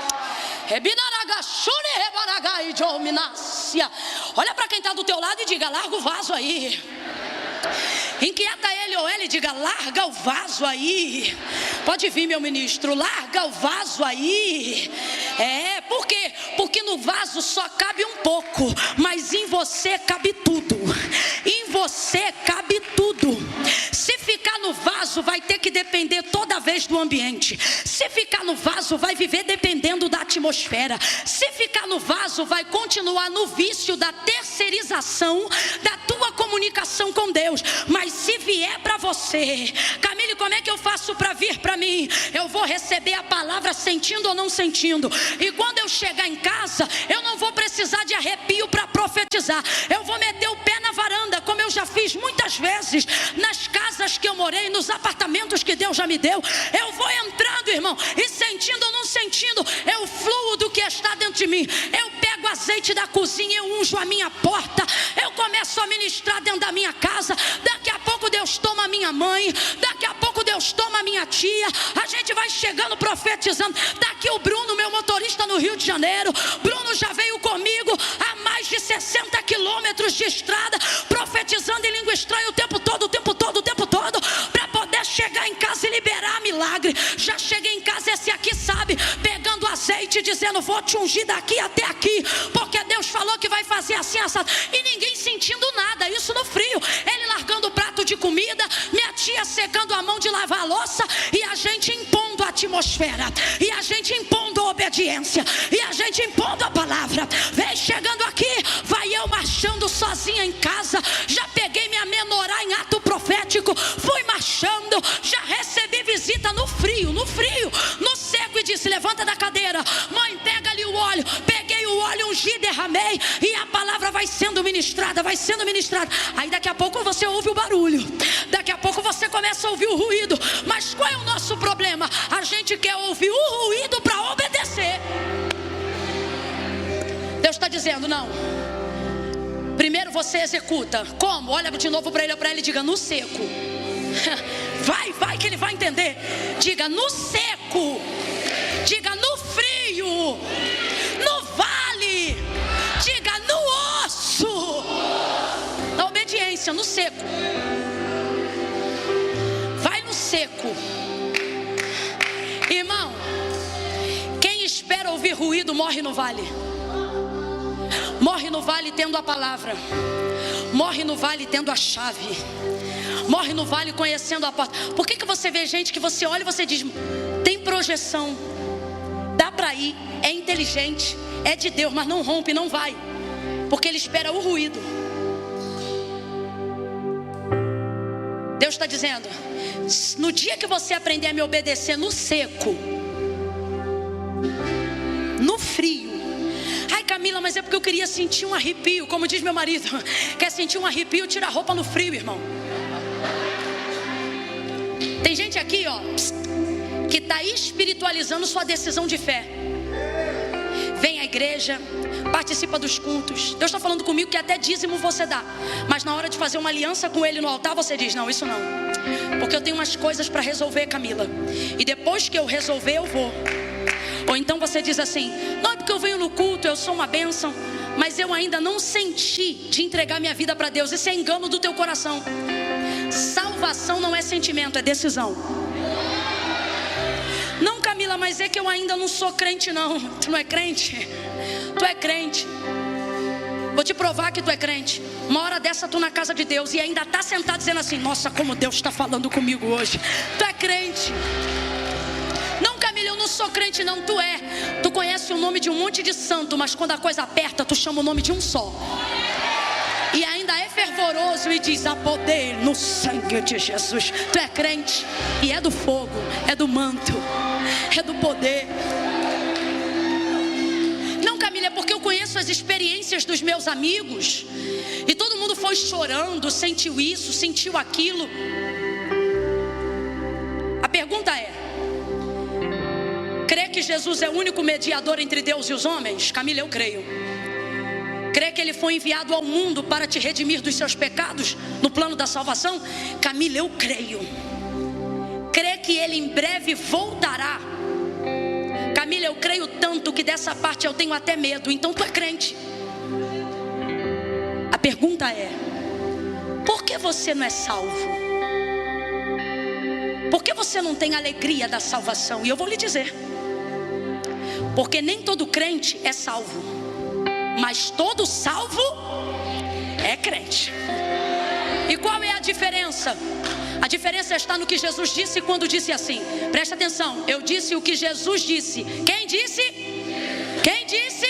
Olha para quem está do teu lado e diga: larga o vaso aí. Inquieta ele ou ele, diga: larga o vaso aí. Pode vir, meu ministro, larga o vaso aí. Por quê? Porque no vaso só cabe um pouco, mas em você cabe tudo. Em você cabe tudo. Se ficar no vaso, vai ter que depender toda vez do ambiente. Se ficar no vaso, vai viver dependendo da atmosfera. Se ficar no vaso, vai continuar no vício da terceirização da tua comunicação com Deus. Mas se vier para você, Camille, como é que eu faço para vir para mim? Eu vou receber a palavra sentindo ou não sentindo. E quando eu chegar em casa, eu não vou precisar de arrepio para profetizar. Eu vou meter o pé na varanda, como eu já fiz muitas vezes nas casas que eu morei, nos apartamentos que Deus já me deu. Eu vou entrando, irmão, e sentindo ou não sentindo, eu fluo do que está dentro de mim. Eu pego azeite da cozinha, eu unjo a minha porta, eu começo a ministrar dentro da minha casa. Daqui a pouco Deus toma a minha mãe, daqui a pouco Deus toma a minha tia. A gente vai chegando profetizando. Daqui o Bruno, meu motorista no Rio de Janeiro, Bruno já veio comigo a mais de 60 quilômetros de estrada, profetizando em língua estranha o tempo todo, para poder chegar em casa e liberar milagre. Já cheguei em casa, esse aqui sabe, pegando azeite, dizendo: vou te ungir daqui até aqui, porque Deus falou que vai fazer assim, assado. E ninguém sentindo nada, isso no frio. Ele largando o prato de comida, minha tia secando a mão de lavar a louça, e a gente impondo a atmosfera, e a gente impondo a obediência, e a gente impondo a palavra. Vem chegando aqui, vai eu marchando sozinha em casa. Já peguei minha menorá em ato profético, fui marchando, já recebi visita no frio, no seco, e disse: levanta da cadeira, mãe, pega ali o óleo. Peguei o óleo, ungi, derramei, e a palavra vai sendo ministrada. Aí daqui a pouco você ouve o barulho, daqui a pouco você começa a ouvir o ruído. Mas qual é o nosso problema? A gente quer ouvir o ruído para obedecer. Deus está dizendo: não, primeiro você executa. Como? Olha de novo para ele e diga: no seco. Vai que ele vai entender. Diga: no seco. Diga: no frio. No vale. Diga: no osso. Na obediência, no seco. Vai no seco. Irmão, quem espera ouvir ruído morre no vale. Morre no vale tendo a palavra. Morre no vale tendo a chave. Morre no vale conhecendo a porta. Por que você vê gente que você olha e você diz: tem projeção, dá para ir, é inteligente, é de Deus, mas não rompe, não vai? Porque ele espera o ruído. Deus está dizendo: no dia que você aprender a me obedecer no seco, no frio. Ai, Camila, mas é porque eu queria sentir um arrepio. Como diz meu marido, quer sentir um arrepio, tira a roupa no frio, irmão. Tem gente aqui, ó, que está espiritualizando sua decisão de fé. Vem à igreja, participa dos cultos. Deus está falando comigo que até dízimo você dá, mas na hora de fazer uma aliança com Ele no altar, você diz: não, isso não, porque eu tenho umas coisas para resolver, Camila, e depois que eu resolver eu vou. Ou então você diz assim: não, é porque eu venho no culto, eu sou uma bênção, mas eu ainda não senti de entregar minha vida para Deus. Isso é engano do teu coração. Salvação não é sentimento, é decisão. Não, Camila, mas é que eu ainda não sou crente. Não, tu não é crente? Tu é crente. Vou te provar que tu é crente. Uma hora dessa tu na casa de Deus e ainda está sentado dizendo assim: nossa, como Deus está falando comigo hoje. Tu é crente. Não, Camila, eu não sou crente. Não, tu é. Tu conhece o nome de um monte de santo, mas quando a coisa aperta, tu chama o nome de um só. E ainda é fervoroso e diz: há poder no sangue de Jesus. Tu é crente e é do fogo, é do manto, é do poder. Não, Camila, é porque eu conheço as experiências dos meus amigos e todo mundo foi chorando, sentiu isso, sentiu aquilo. A pergunta é: crê que Jesus é o único mediador entre Deus e os homens? Camila, eu creio. Crê que Ele foi enviado ao mundo para te redimir dos seus pecados no plano da salvação? Camila, eu creio. Crê que Ele em breve voltará? Camila, eu creio tanto que dessa parte eu tenho até medo. Então tu é crente. A pergunta é: por que você não é salvo? Por que você não tem alegria da salvação? E eu vou lhe dizer: porque nem todo crente é salvo, mas todo salvo é crente. E qual é a diferença? A diferença está no que Jesus disse quando disse assim. Presta atenção, eu disse o que Jesus disse. Quem disse? Quem disse?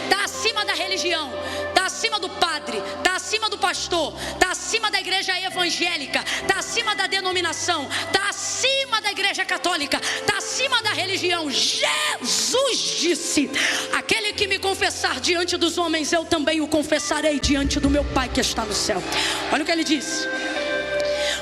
Está acima da religião, está acima do padre, está acima do pastor, está acima da igreja evangélica, está acima da denominação, está acima da igreja católica, está acima da religião. Jesus disse: aquele que me confessar diante dos homens, eu também o confessarei diante do meu Pai que está no céu. Olha o que ele disse: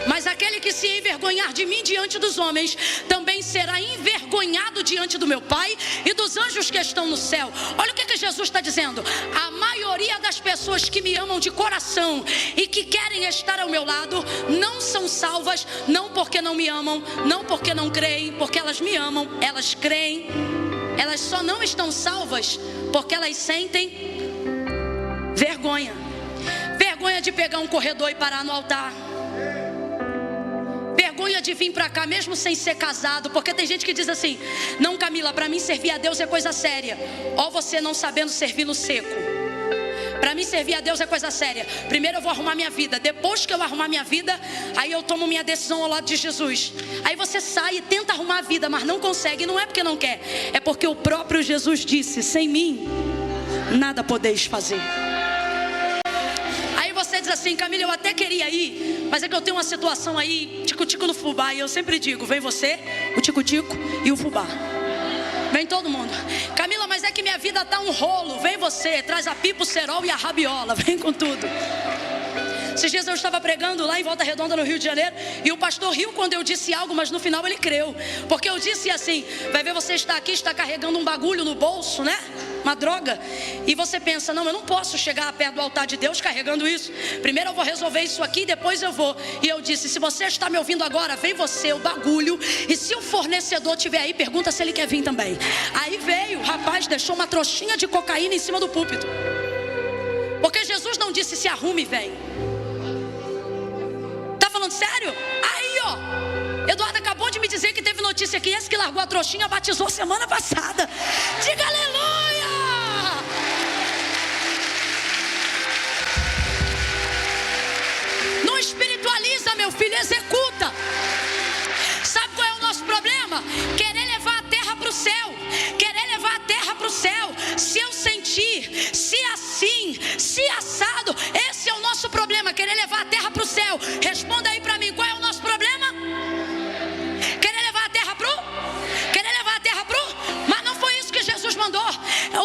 mas aquele aquele que se envergonhar de mim diante dos homens, também será envergonhado diante do meu Pai e dos anjos que estão no céu. Olha o que Jesus está dizendo. A maioria das pessoas que me amam de coração e que querem estar ao meu lado, não são salvas, não porque não me amam, não porque não creem, porque elas me amam, elas creem. Elas só não estão salvas porque elas sentem vergonha. Vergonha de pegar um corredor e parar no altar. Vergonha de vir para cá mesmo sem ser casado. Porque tem gente que diz assim: não, Camila, para mim servir a Deus é coisa séria. Ó, você não sabendo servir no seco. Para mim servir a Deus é coisa séria. Primeiro eu vou arrumar minha vida. Depois que eu arrumar minha vida, aí eu tomo minha decisão ao lado de Jesus. Aí você sai e tenta arrumar a vida, mas não consegue. Não é porque não quer, é porque o próprio Jesus disse: sem mim nada podeis fazer. Aí você diz assim: Camila, eu até queria ir, mas é que eu tenho uma situação aí, tico-tico no fubá. E eu sempre digo: vem você, o tico-tico e o fubá. Vem todo mundo. Camila, mas é que minha vida tá um rolo. Vem você, traz a pipa, o cerol e a rabiola. Vem com tudo. Esses dias eu estava pregando lá em Volta Redonda, no Rio de Janeiro, e o pastor riu quando eu disse algo, mas no final ele creu. Porque eu disse assim: vai ver, você está aqui, está carregando um bagulho no bolso, né? Uma droga. E você pensa: não, eu não posso chegar perto do altar de Deus carregando isso. Primeiro eu vou resolver isso aqui, depois eu vou. E eu disse: se você está me ouvindo agora, vem você, o bagulho. E se o fornecedor estiver aí, pergunta se ele quer vir também. Aí veio, o rapaz deixou uma trouxinha de cocaína em cima do púlpito. Porque Jesus não disse: se arrume e vem. Falando sério? Aí, ó, Eduardo acabou de me dizer que teve notícia que esse que largou a trouxinha batizou semana passada. Diga aleluia! Não espiritualiza, meu filho, executa. Sabe qual é o nosso problema? Querer levar a terra para o céu. Querer levar a terra para o céu. Se eu sentir, se assim, se assado, esse é o nosso problema. Querer levar a terra para o céu. Responda aí para mim, qual é o nosso problema? Querer levar a terra pro? Querer levar a terra pro? Mas não foi isso que Jesus mandou.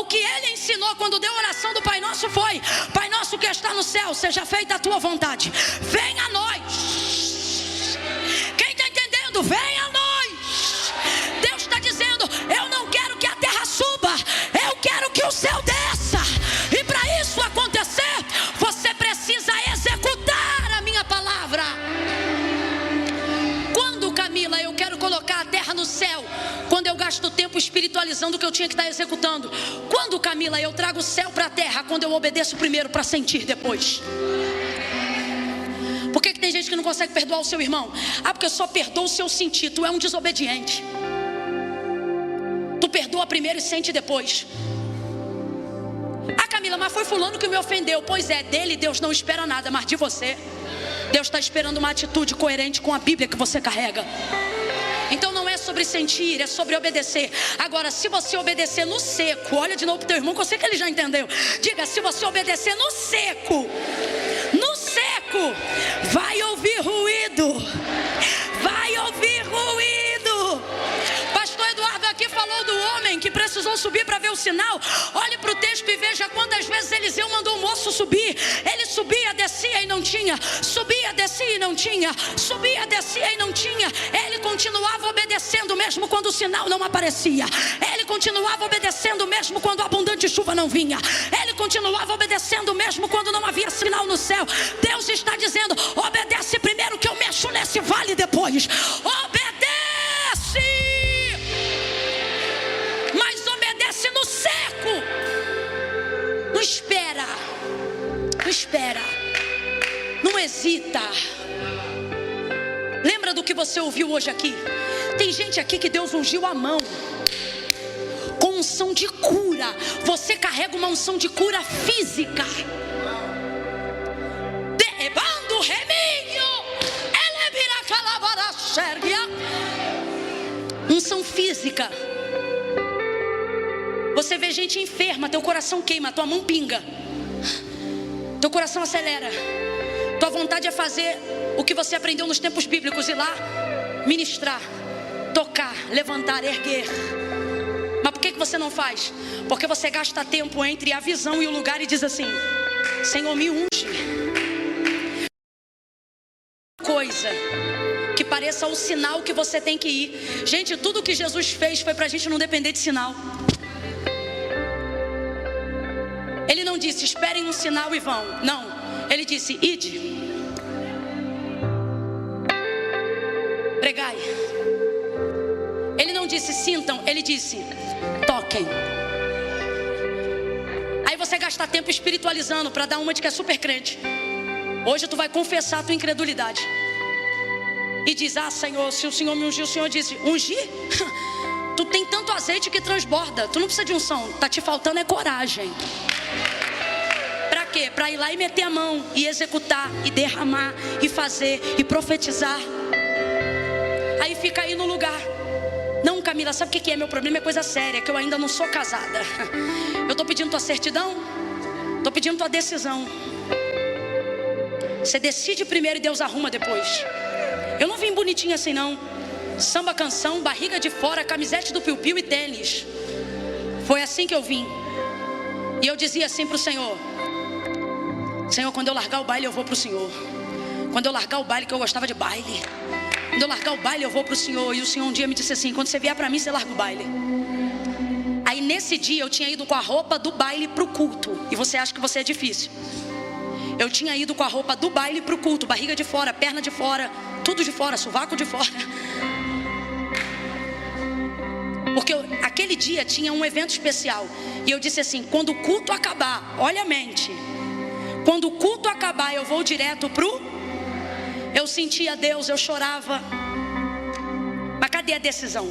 O que ele ensinou quando deu a oração do Pai Nosso foi: Pai Nosso que está no céu, seja feita a tua vontade. Venha a nós. Quem está entendendo? Venha a nós. Deus está dizendo: eu não quero que a terra suba, eu quero que o céu desça. E para isso acontecer, você precisa executar a minha palavra. Quando, Camila, eu quero colocar a terra no céu? Quando eu gasto tempo espiritualizando o que eu tinha que estar executando. Quando, Camila, eu trago o céu para a terra? Quando eu obedeço primeiro para sentir depois. Por que tem gente que não consegue perdoar o seu irmão? Ah, porque só perdoa o seu sentir. Tu é um desobediente. Tu perdoa primeiro e sente depois. Ah, Camila, mas foi fulano que me ofendeu. Pois é, dele Deus não espera nada, mas de você Deus está esperando uma atitude coerente com a Bíblia que você carrega. Então não é sobre sentir, é sobre obedecer. Agora, se você obedecer no seco, olha de novo para o teu irmão, que eu sei que ele já entendeu. Diga: se você obedecer no seco, vai ouvir ruído. Vai ouvir ruído. Pastor Eduardo aqui falou do homem que precisou subir para ver o sinal. Olhe para o texto e veja quantas vezes Eliseu mandou o moço subir. Ele subia, descia e não tinha. Subia, descia e não tinha. Subia, descia e não tinha. Ele continuava obedecendo mesmo quando o sinal não aparecia. Ele continuava obedecendo mesmo quando a abundante chuva não vinha. Ele continuava obedecendo mesmo quando não havia sinal no céu. Deus está dizendo: obedece primeiro que eu mexo nesse vale depois. Obedece! Mas obedece no seco. Não espera. Não espera. Não hesita. Lembra do que você ouviu hoje aqui? Tem gente aqui que Deus ungiu a mão com unção de cura. Você carrega uma unção de cura física. Derribando reminho, ele vira calabara sérvia. Unção física. Você vê gente enferma, teu coração queima, tua mão pinga, teu coração acelera. Tua vontade é fazer o que você aprendeu nos tempos bíblicos, ir lá, ministrar, tocar, levantar, erguer. Mas por que você não faz? Porque você gasta tempo entre a visão e o lugar e diz assim: Senhor, me unge. Coisa cabeça o sinal que você tem que ir. Gente, tudo que Jesus fez foi pra gente não depender de sinal. Ele não disse, esperem um sinal e vão. Não, ele disse, ide, pregai. Ele não disse, sintam, ele disse, toquem. Aí você gasta tempo espiritualizando para dar uma de que é super crente. Hoje tu vai confessar a tua incredulidade e diz, Senhor, se o Senhor me ungiu, o Senhor disse, ungir? Tu tem tanto azeite que transborda, tu não precisa de unção, tá te faltando é coragem. Pra quê? Pra ir lá e meter a mão, e executar, e derramar, e fazer, e profetizar. Aí fica aí no lugar. Não, Camila, sabe o que é? Meu problema é coisa séria, que eu ainda não sou casada. Eu estou pedindo tua certidão, estou pedindo tua decisão. Você decide primeiro e Deus arruma depois. Eu não vim bonitinha assim não. Samba canção, barriga de fora, camisete do piu-piu e tênis. Foi assim que eu vim. E eu dizia assim para o Senhor, Senhor, quando eu largar o baile eu vou para o Senhor. Quando eu largar o baile, que eu gostava de baile, quando eu largar o baile eu vou para o Senhor. E o Senhor um dia me disse assim, quando você vier para mim você larga o baile. Aí nesse dia eu tinha ido com a roupa do baile para o culto. E você acha que você é difícil. Eu tinha ido com a roupa do baile para o culto. Barriga de fora, perna de fora, tudo de fora, sovaco de fora. Porque aquele dia tinha um evento especial. E eu disse assim, quando o culto acabar, olha a mente, quando o culto acabar eu vou direto pro... Eu sentia Deus, eu chorava. Mas cadê a decisão?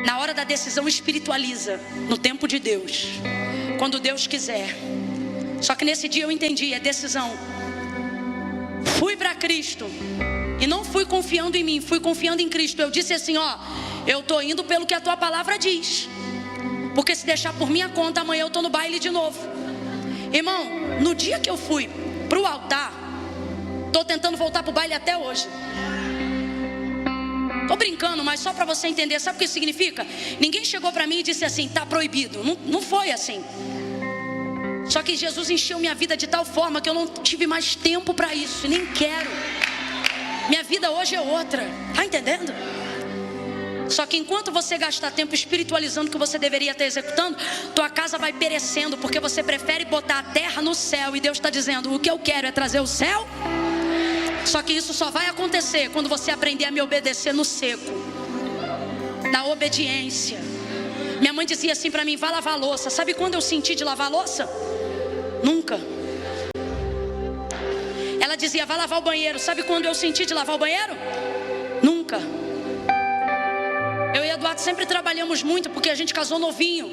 Na hora da decisão espiritualiza. No tempo de Deus, quando Deus quiser. Só que nesse dia eu entendi, é decisão. Fui para Cristo e não fui confiando em mim, fui confiando em Cristo. Eu disse assim, eu tô indo pelo que a tua palavra diz. Porque se deixar por minha conta, amanhã eu tô no baile de novo. Irmão, no dia que eu fui pro altar, tô tentando voltar pro baile até hoje. Tô brincando, mas só para você entender, sabe o que isso significa? Ninguém chegou para mim e disse assim, tá proibido. Não foi assim. Só que Jesus encheu minha vida de tal forma que eu não tive mais tempo para isso, nem quero. Minha vida hoje é outra, tá entendendo? Só que enquanto você gastar tempo espiritualizando o que você deveria estar executando, tua casa vai perecendo, porque você prefere botar a terra no céu. E Deus está dizendo, o que eu quero é trazer o céu. Só que isso só vai acontecer quando você aprender a me obedecer no seco, na obediência. Minha mãe dizia assim para mim, vai lavar a louça. Sabe quando eu senti de lavar a louça? Nunca. Ela dizia, vai lavar o banheiro. Sabe quando eu senti de lavar o banheiro? Nunca. Eu e Eduardo sempre trabalhamos muito, porque a gente casou novinho.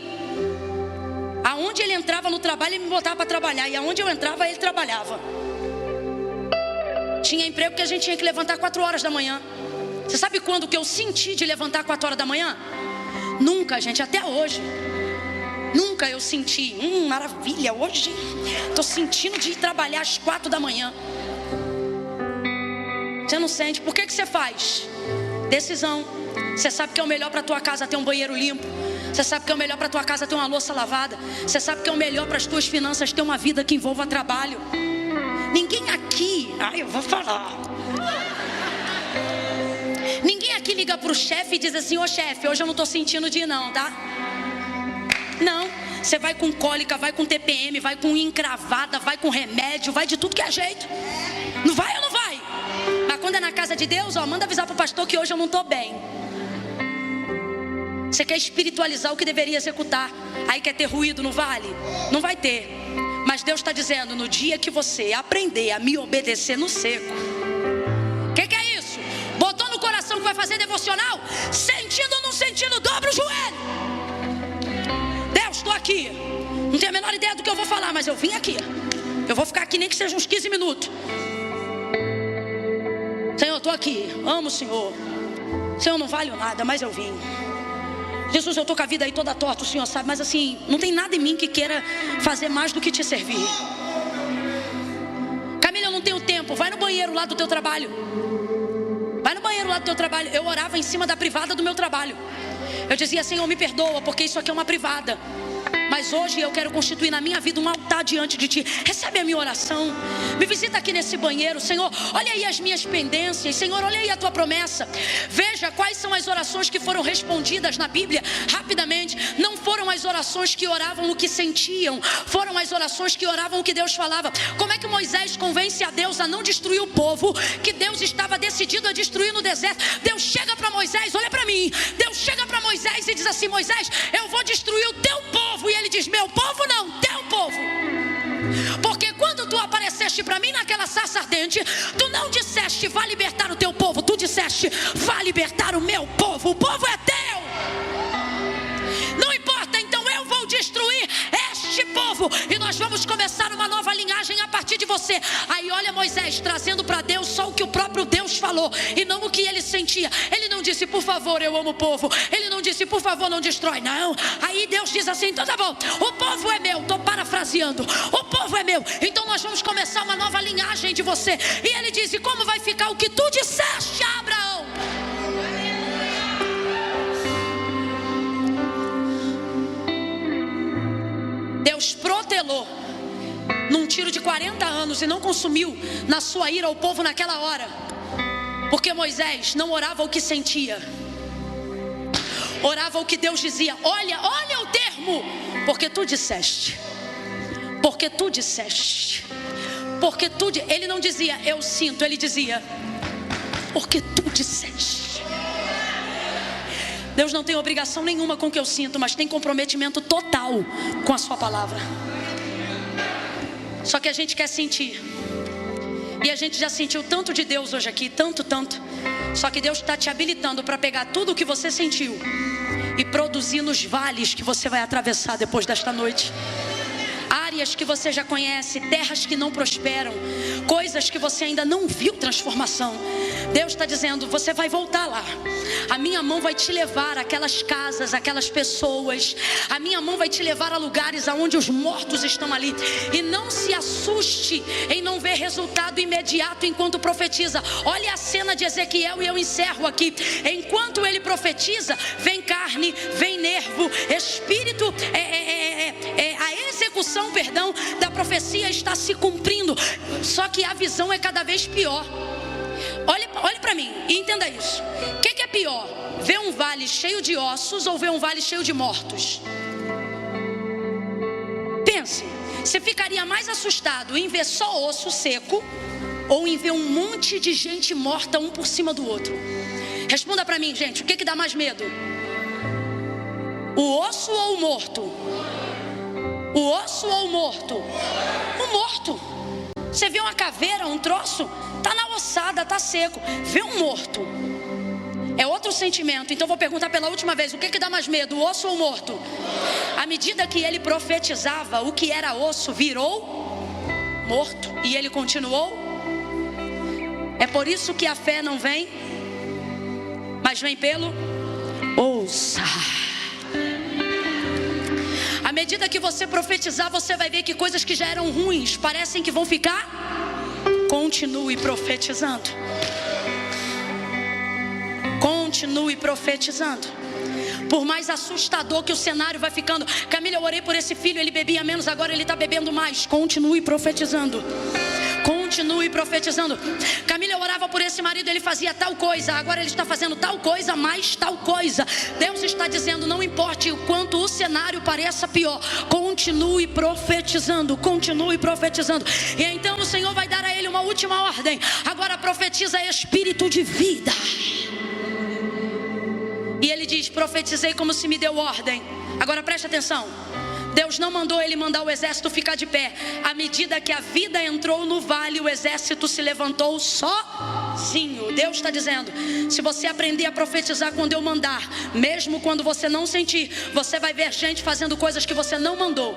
Aonde ele entrava no trabalho, ele me botava para trabalhar. E aonde eu entrava, ele trabalhava. Tinha emprego que a gente tinha que levantar 4 horas da manhã. Você sabe quando que eu senti de levantar 4 horas da manhã? Nunca, gente, até hoje. Nunca eu senti, maravilha, hoje estou sentindo de ir trabalhar às 4 da manhã. Você não sente, por que você faz? Decisão. Você sabe que é o melhor para tua casa ter um banheiro limpo. Você sabe que é o melhor para tua casa ter uma louça lavada. Você sabe que é o melhor para as tuas finanças ter uma vida que envolva trabalho. Ninguém aqui, eu vou falar. Ninguém aqui liga para o chefe e diz assim, ô chefe, hoje eu não estou sentindo de ir não, tá? Não, você vai com cólica, vai com TPM, vai com encravada, vai com remédio, vai de tudo que é jeito. Não vai ou não vai? Mas quando é na casa de Deus, manda avisar para o pastor que hoje eu não estou bem. Você quer espiritualizar o que deveria executar. Aí quer ter ruído no vale? Não vai ter. Mas Deus está dizendo, no dia que você aprender a me obedecer no seco. O que é isso? Botou no coração que vai fazer devocional? Sentindo ou não sentindo, dobra o joelho. Deus, estou aqui. Não tenho a menor ideia do que eu vou falar, mas eu vim aqui. Eu vou ficar aqui nem que seja uns 15 minutos. Senhor, estou aqui. Amo o Senhor. Senhor, não valho nada, mas eu vim. Jesus, eu estou com a vida aí toda torta, o Senhor sabe. Mas assim, não tem nada em mim que queira fazer mais do que te servir. Camila, eu não tenho tempo. Vai no banheiro lá do teu trabalho. Vai no banheiro lá do teu trabalho. Eu orava em cima da privada do meu trabalho. Eu dizia, Senhor, me perdoa, porque isso aqui é uma privada. Mas Mas hoje eu quero constituir na minha vida um altar diante de Ti. Recebe a minha oração. Me visita aqui nesse banheiro, Senhor. Olha aí as minhas pendências, Senhor, olha aí a Tua promessa. Veja quais são as orações que foram respondidas na Bíblia. Rapidamente, não foram as orações que oravam o que sentiam, foram as orações que oravam o que Deus falava. Como é que Moisés convence a Deus a não destruir o povo que Deus estava decidido a destruir no deserto? Deus chega para Moisés, olha para mim, Deus chega para Moisés e diz assim: Moisés, eu vou destruir o teu povo. E ele diz: meu povo não, teu povo. Porque quando tu apareceste para mim naquela sarça ardente, tu não disseste vá libertar o teu povo, tu disseste vá libertar o meu povo. O povo é teu. Não importa, então eu vou destruir este povo e nós vamos começar uma nova linhagem a partir de você. Aí olha Moisés trazendo para Deus só o que o próprio Deus falou e não o que ele sentia. Ele não disse por favor eu amo o povo, ele não disse por favor não destrói, não. Aí Deus diz assim: então tá bom, o povo é meu, estou parafraseando, o povo é meu, então nós vamos começar uma nova linhagem de você. E ele diz: e como vai ficar o que tu disseste a Abraão? Deus protelou num tiro de 40 anos e não consumiu na sua ira o povo naquela hora, porque Moisés não orava o que sentia, orava o que Deus dizia. Olha o termo, porque tu disseste, porque tu disseste, porque tu. Ele não dizia eu sinto, ele dizia porque tu disseste. Deus não tem obrigação nenhuma com o que eu sinto, mas tem comprometimento total com a sua palavra. Só que a gente quer sentir. E a gente já sentiu tanto de Deus hoje aqui, tanto. Só que Deus está te habilitando para pegar tudo o que você sentiu e produzir nos vales que você vai atravessar depois desta noite. Áreas que você já conhece, terras que não prosperam, coisas que você ainda não viu transformação. Deus está dizendo: você vai voltar lá. A minha mão vai te levar àquelas casas, àquelas pessoas. A minha mão vai te levar a lugares onde os mortos estão ali. E não se assuste em não ver resultado imediato enquanto profetiza. Olha a cena de Ezequiel e eu encerro aqui. Enquanto ele profetiza, vem carne, vem nervo, espírito, a execução, da profecia está se cumprindo. Só que a visão é cada vez pior. Olhe para mim e entenda isso. O que é pior? Ver um vale cheio de ossos ou ver um vale cheio de mortos? Pense. Você ficaria mais assustado em ver só osso seco ou em ver um monte de gente morta um por cima do outro? Responda para mim, gente. O que dá mais medo? O osso ou o morto? O osso ou o morto? O morto. Você vê uma caveira, um troço, tá na ossada, tá seco. Vê um morto, é outro sentimento. Então vou perguntar pela última vez: o que dá mais medo, o osso ou o morto? À medida que ele profetizava, o que era osso virou morto. E ele continuou. É por isso que a fé não vem, mas vem pelo ousar. À medida que você profetizar, você vai ver que coisas que já eram ruins parecem que vão ficar. Continue profetizando. Continue profetizando. Por mais assustador que o cenário vai ficando. Camila, eu orei por esse filho, ele bebia menos, agora ele está bebendo mais. Continue profetizando. Continue profetizando. Camila, eu orava por esse marido, ele fazia tal coisa, agora ele está fazendo tal coisa, mais tal coisa. Deus está dizendo: não importe o quanto o cenário pareça pior, continue profetizando, continue profetizando. E então o Senhor vai dar a ele uma última ordem. Agora profetiza espírito de vida. E ele diz: profetizei como se me deu ordem. Agora preste atenção. Deus não mandou ele mandar o exército ficar de pé. À medida que a vida entrou no vale, o exército se levantou sozinho. Deus está dizendo: se você aprender a profetizar quando eu mandar, mesmo quando você não sentir, você vai ver gente fazendo coisas que você não mandou.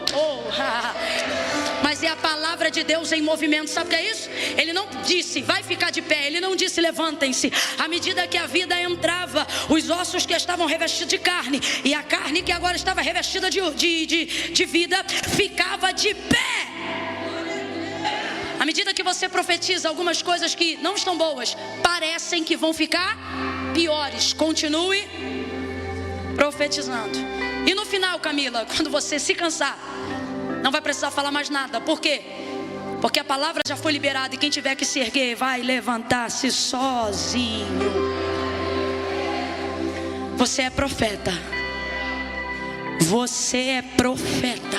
Mas é a palavra de Deus em movimento. Sabe o que é isso? Ele não disse vai ficar de pé, ele não disse levantem-se. À medida que a vida entrava, os ossos que estavam revestidos de carne e a carne que agora estava revestida de vida ficava de pé. À medida que você profetiza, algumas coisas que não estão boas parecem que vão ficar piores. Continue profetizando. E no final, Camila, quando você se cansar, não vai precisar falar mais nada. Por quê? Porque a palavra já foi liberada e quem tiver que se erguer vai levantar-se sozinho. Você é profeta. Você é profeta.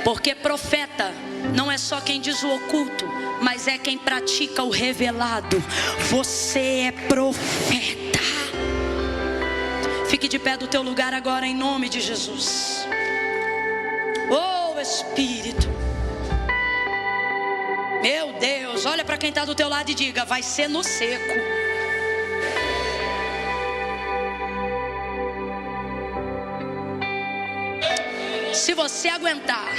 Porque profeta não é só quem diz o oculto, mas é quem pratica o revelado. Você é profeta. Fique de pé do teu lugar agora em nome de Jesus. Oh Espírito, meu Deus, olha para quem está do teu lado e diga: vai ser no seco. Se você aguentar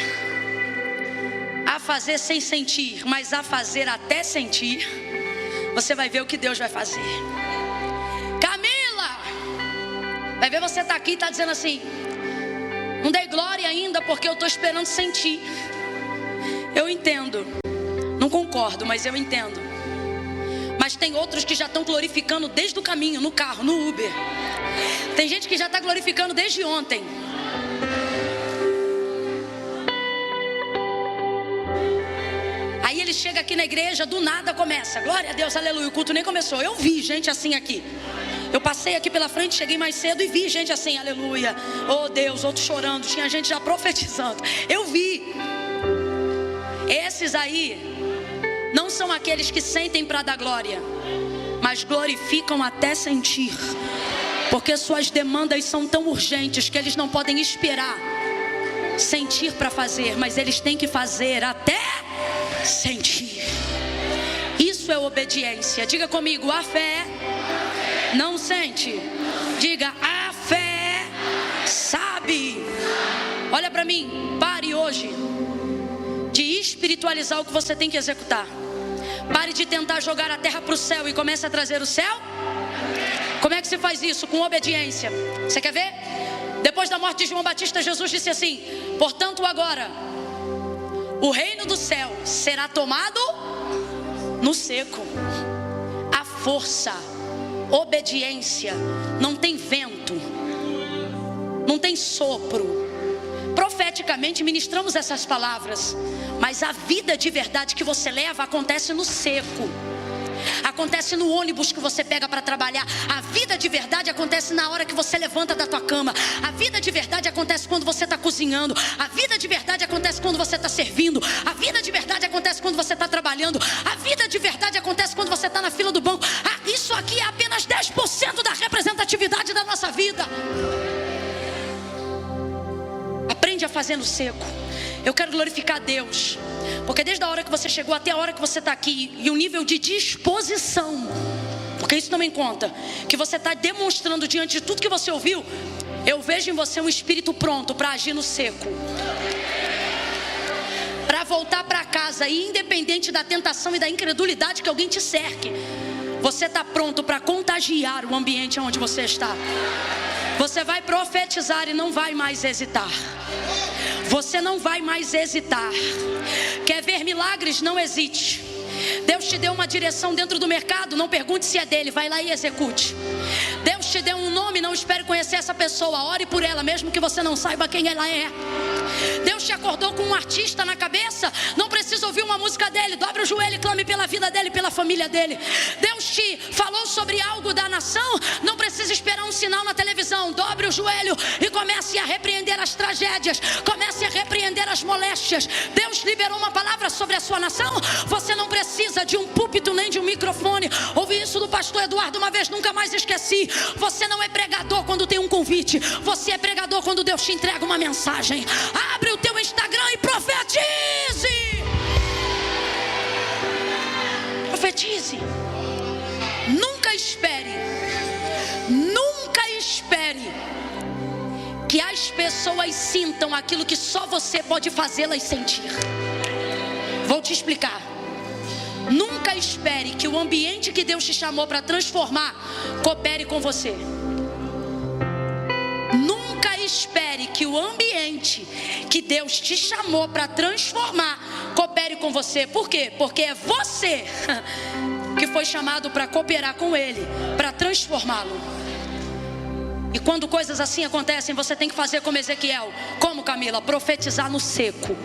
a fazer sem sentir, mas a fazer até sentir, você vai ver o que Deus vai fazer. Camila, vai ver, você está aqui e está dizendo assim: não dei glória ainda porque eu estou esperando sentir. Eu entendo, não concordo, mas eu entendo. Mas tem outros que já estão glorificando desde o caminho, no carro, no Uber. Tem gente que já está glorificando desde ontem. Aí ele chega aqui na igreja, do nada começa: glória a Deus, aleluia. O culto nem começou. Eu vi gente assim aqui. Eu passei aqui pela frente, cheguei mais cedo e vi gente assim, aleluia. Oh Deus, outros chorando. Tinha gente já profetizando. Eu vi. Esses aí não são aqueles que sentem para dar glória, mas glorificam até sentir. Porque suas demandas são tão urgentes que eles não podem esperar sentir para fazer, mas eles têm que fazer até sentir. Isso é obediência. Diga comigo: a fé não sente. Diga: a fé sabe. Olha para mim, pare hoje de espiritualizar o que você tem que executar. Pare de tentar jogar a terra para o céu e comece a trazer o céu. Como é que se faz isso? Com obediência. Você quer ver? Depois da morte de João Batista, Jesus disse assim: portanto agora o reino do céu será tomado no seco. A força, obediência, não tem vento, não tem sopro. Profeticamente ministramos essas palavras, mas a vida de verdade que você leva acontece no seco. Acontece no ônibus que você pega para trabalhar. A vida de verdade acontece na hora que você levanta da tua cama. A vida de verdade acontece quando você está cozinhando. A vida de verdade acontece quando você está servindo. A vida de verdade acontece quando você está trabalhando. A vida de verdade acontece quando você está na fila do banco. Isso aqui é apenas 10% da representatividade da nossa vida. Aprende a fazer no seco. Eu quero glorificar a Deus, porque desde a hora que você chegou até a hora que você está aqui, e o nível de disposição, porque isso também conta, que você está demonstrando diante de tudo que você ouviu, eu vejo em você um espírito pronto para agir no seco, para voltar para casa, e independente da tentação e da incredulidade que alguém te cerque, você está pronto para contagiar o ambiente onde você está. Você vai profetizar e não vai mais hesitar. Você não vai mais hesitar. Quer ver milagres? Não hesite. Deus te deu uma direção dentro do mercado, não pergunte se é dele, vai lá e execute. Deus te deu um nome, não espere conhecer essa pessoa, ore por ela, mesmo que você não saiba quem ela é. Deus te acordou com um artista na cabeça, não precisa ouvir uma música dele, dobre o joelho e clame pela vida dele, pela família dele. Deus te falou sobre algo da nação, não precisa esperar um sinal na televisão, dobre o joelho e comece a repreender as tragédias, comece a repreender as moléstias. Deus liberou uma palavra sobre a sua nação, você não precisa de um púlpito nem de um microfone. Ouvi isso do pastor Eduardo uma vez, nunca mais esqueci. Você não é pregador quando tem um convite, você é pregador quando Deus te entrega uma mensagem. Abre o teu Instagram e profetize. Profetize. Nunca espere que as pessoas sintam aquilo que só você pode fazê-las sentir. Vou te explicar. Nunca espere que o ambiente que Deus te chamou para transformar coopere com você. Nunca espere que o ambiente que Deus te chamou para transformar coopere com você. Por quê? Porque é você que foi chamado para cooperar com Ele, para transformá-lo. E quando coisas assim acontecem, você tem que fazer como Ezequiel. Como, Camila? Profetizar no seco.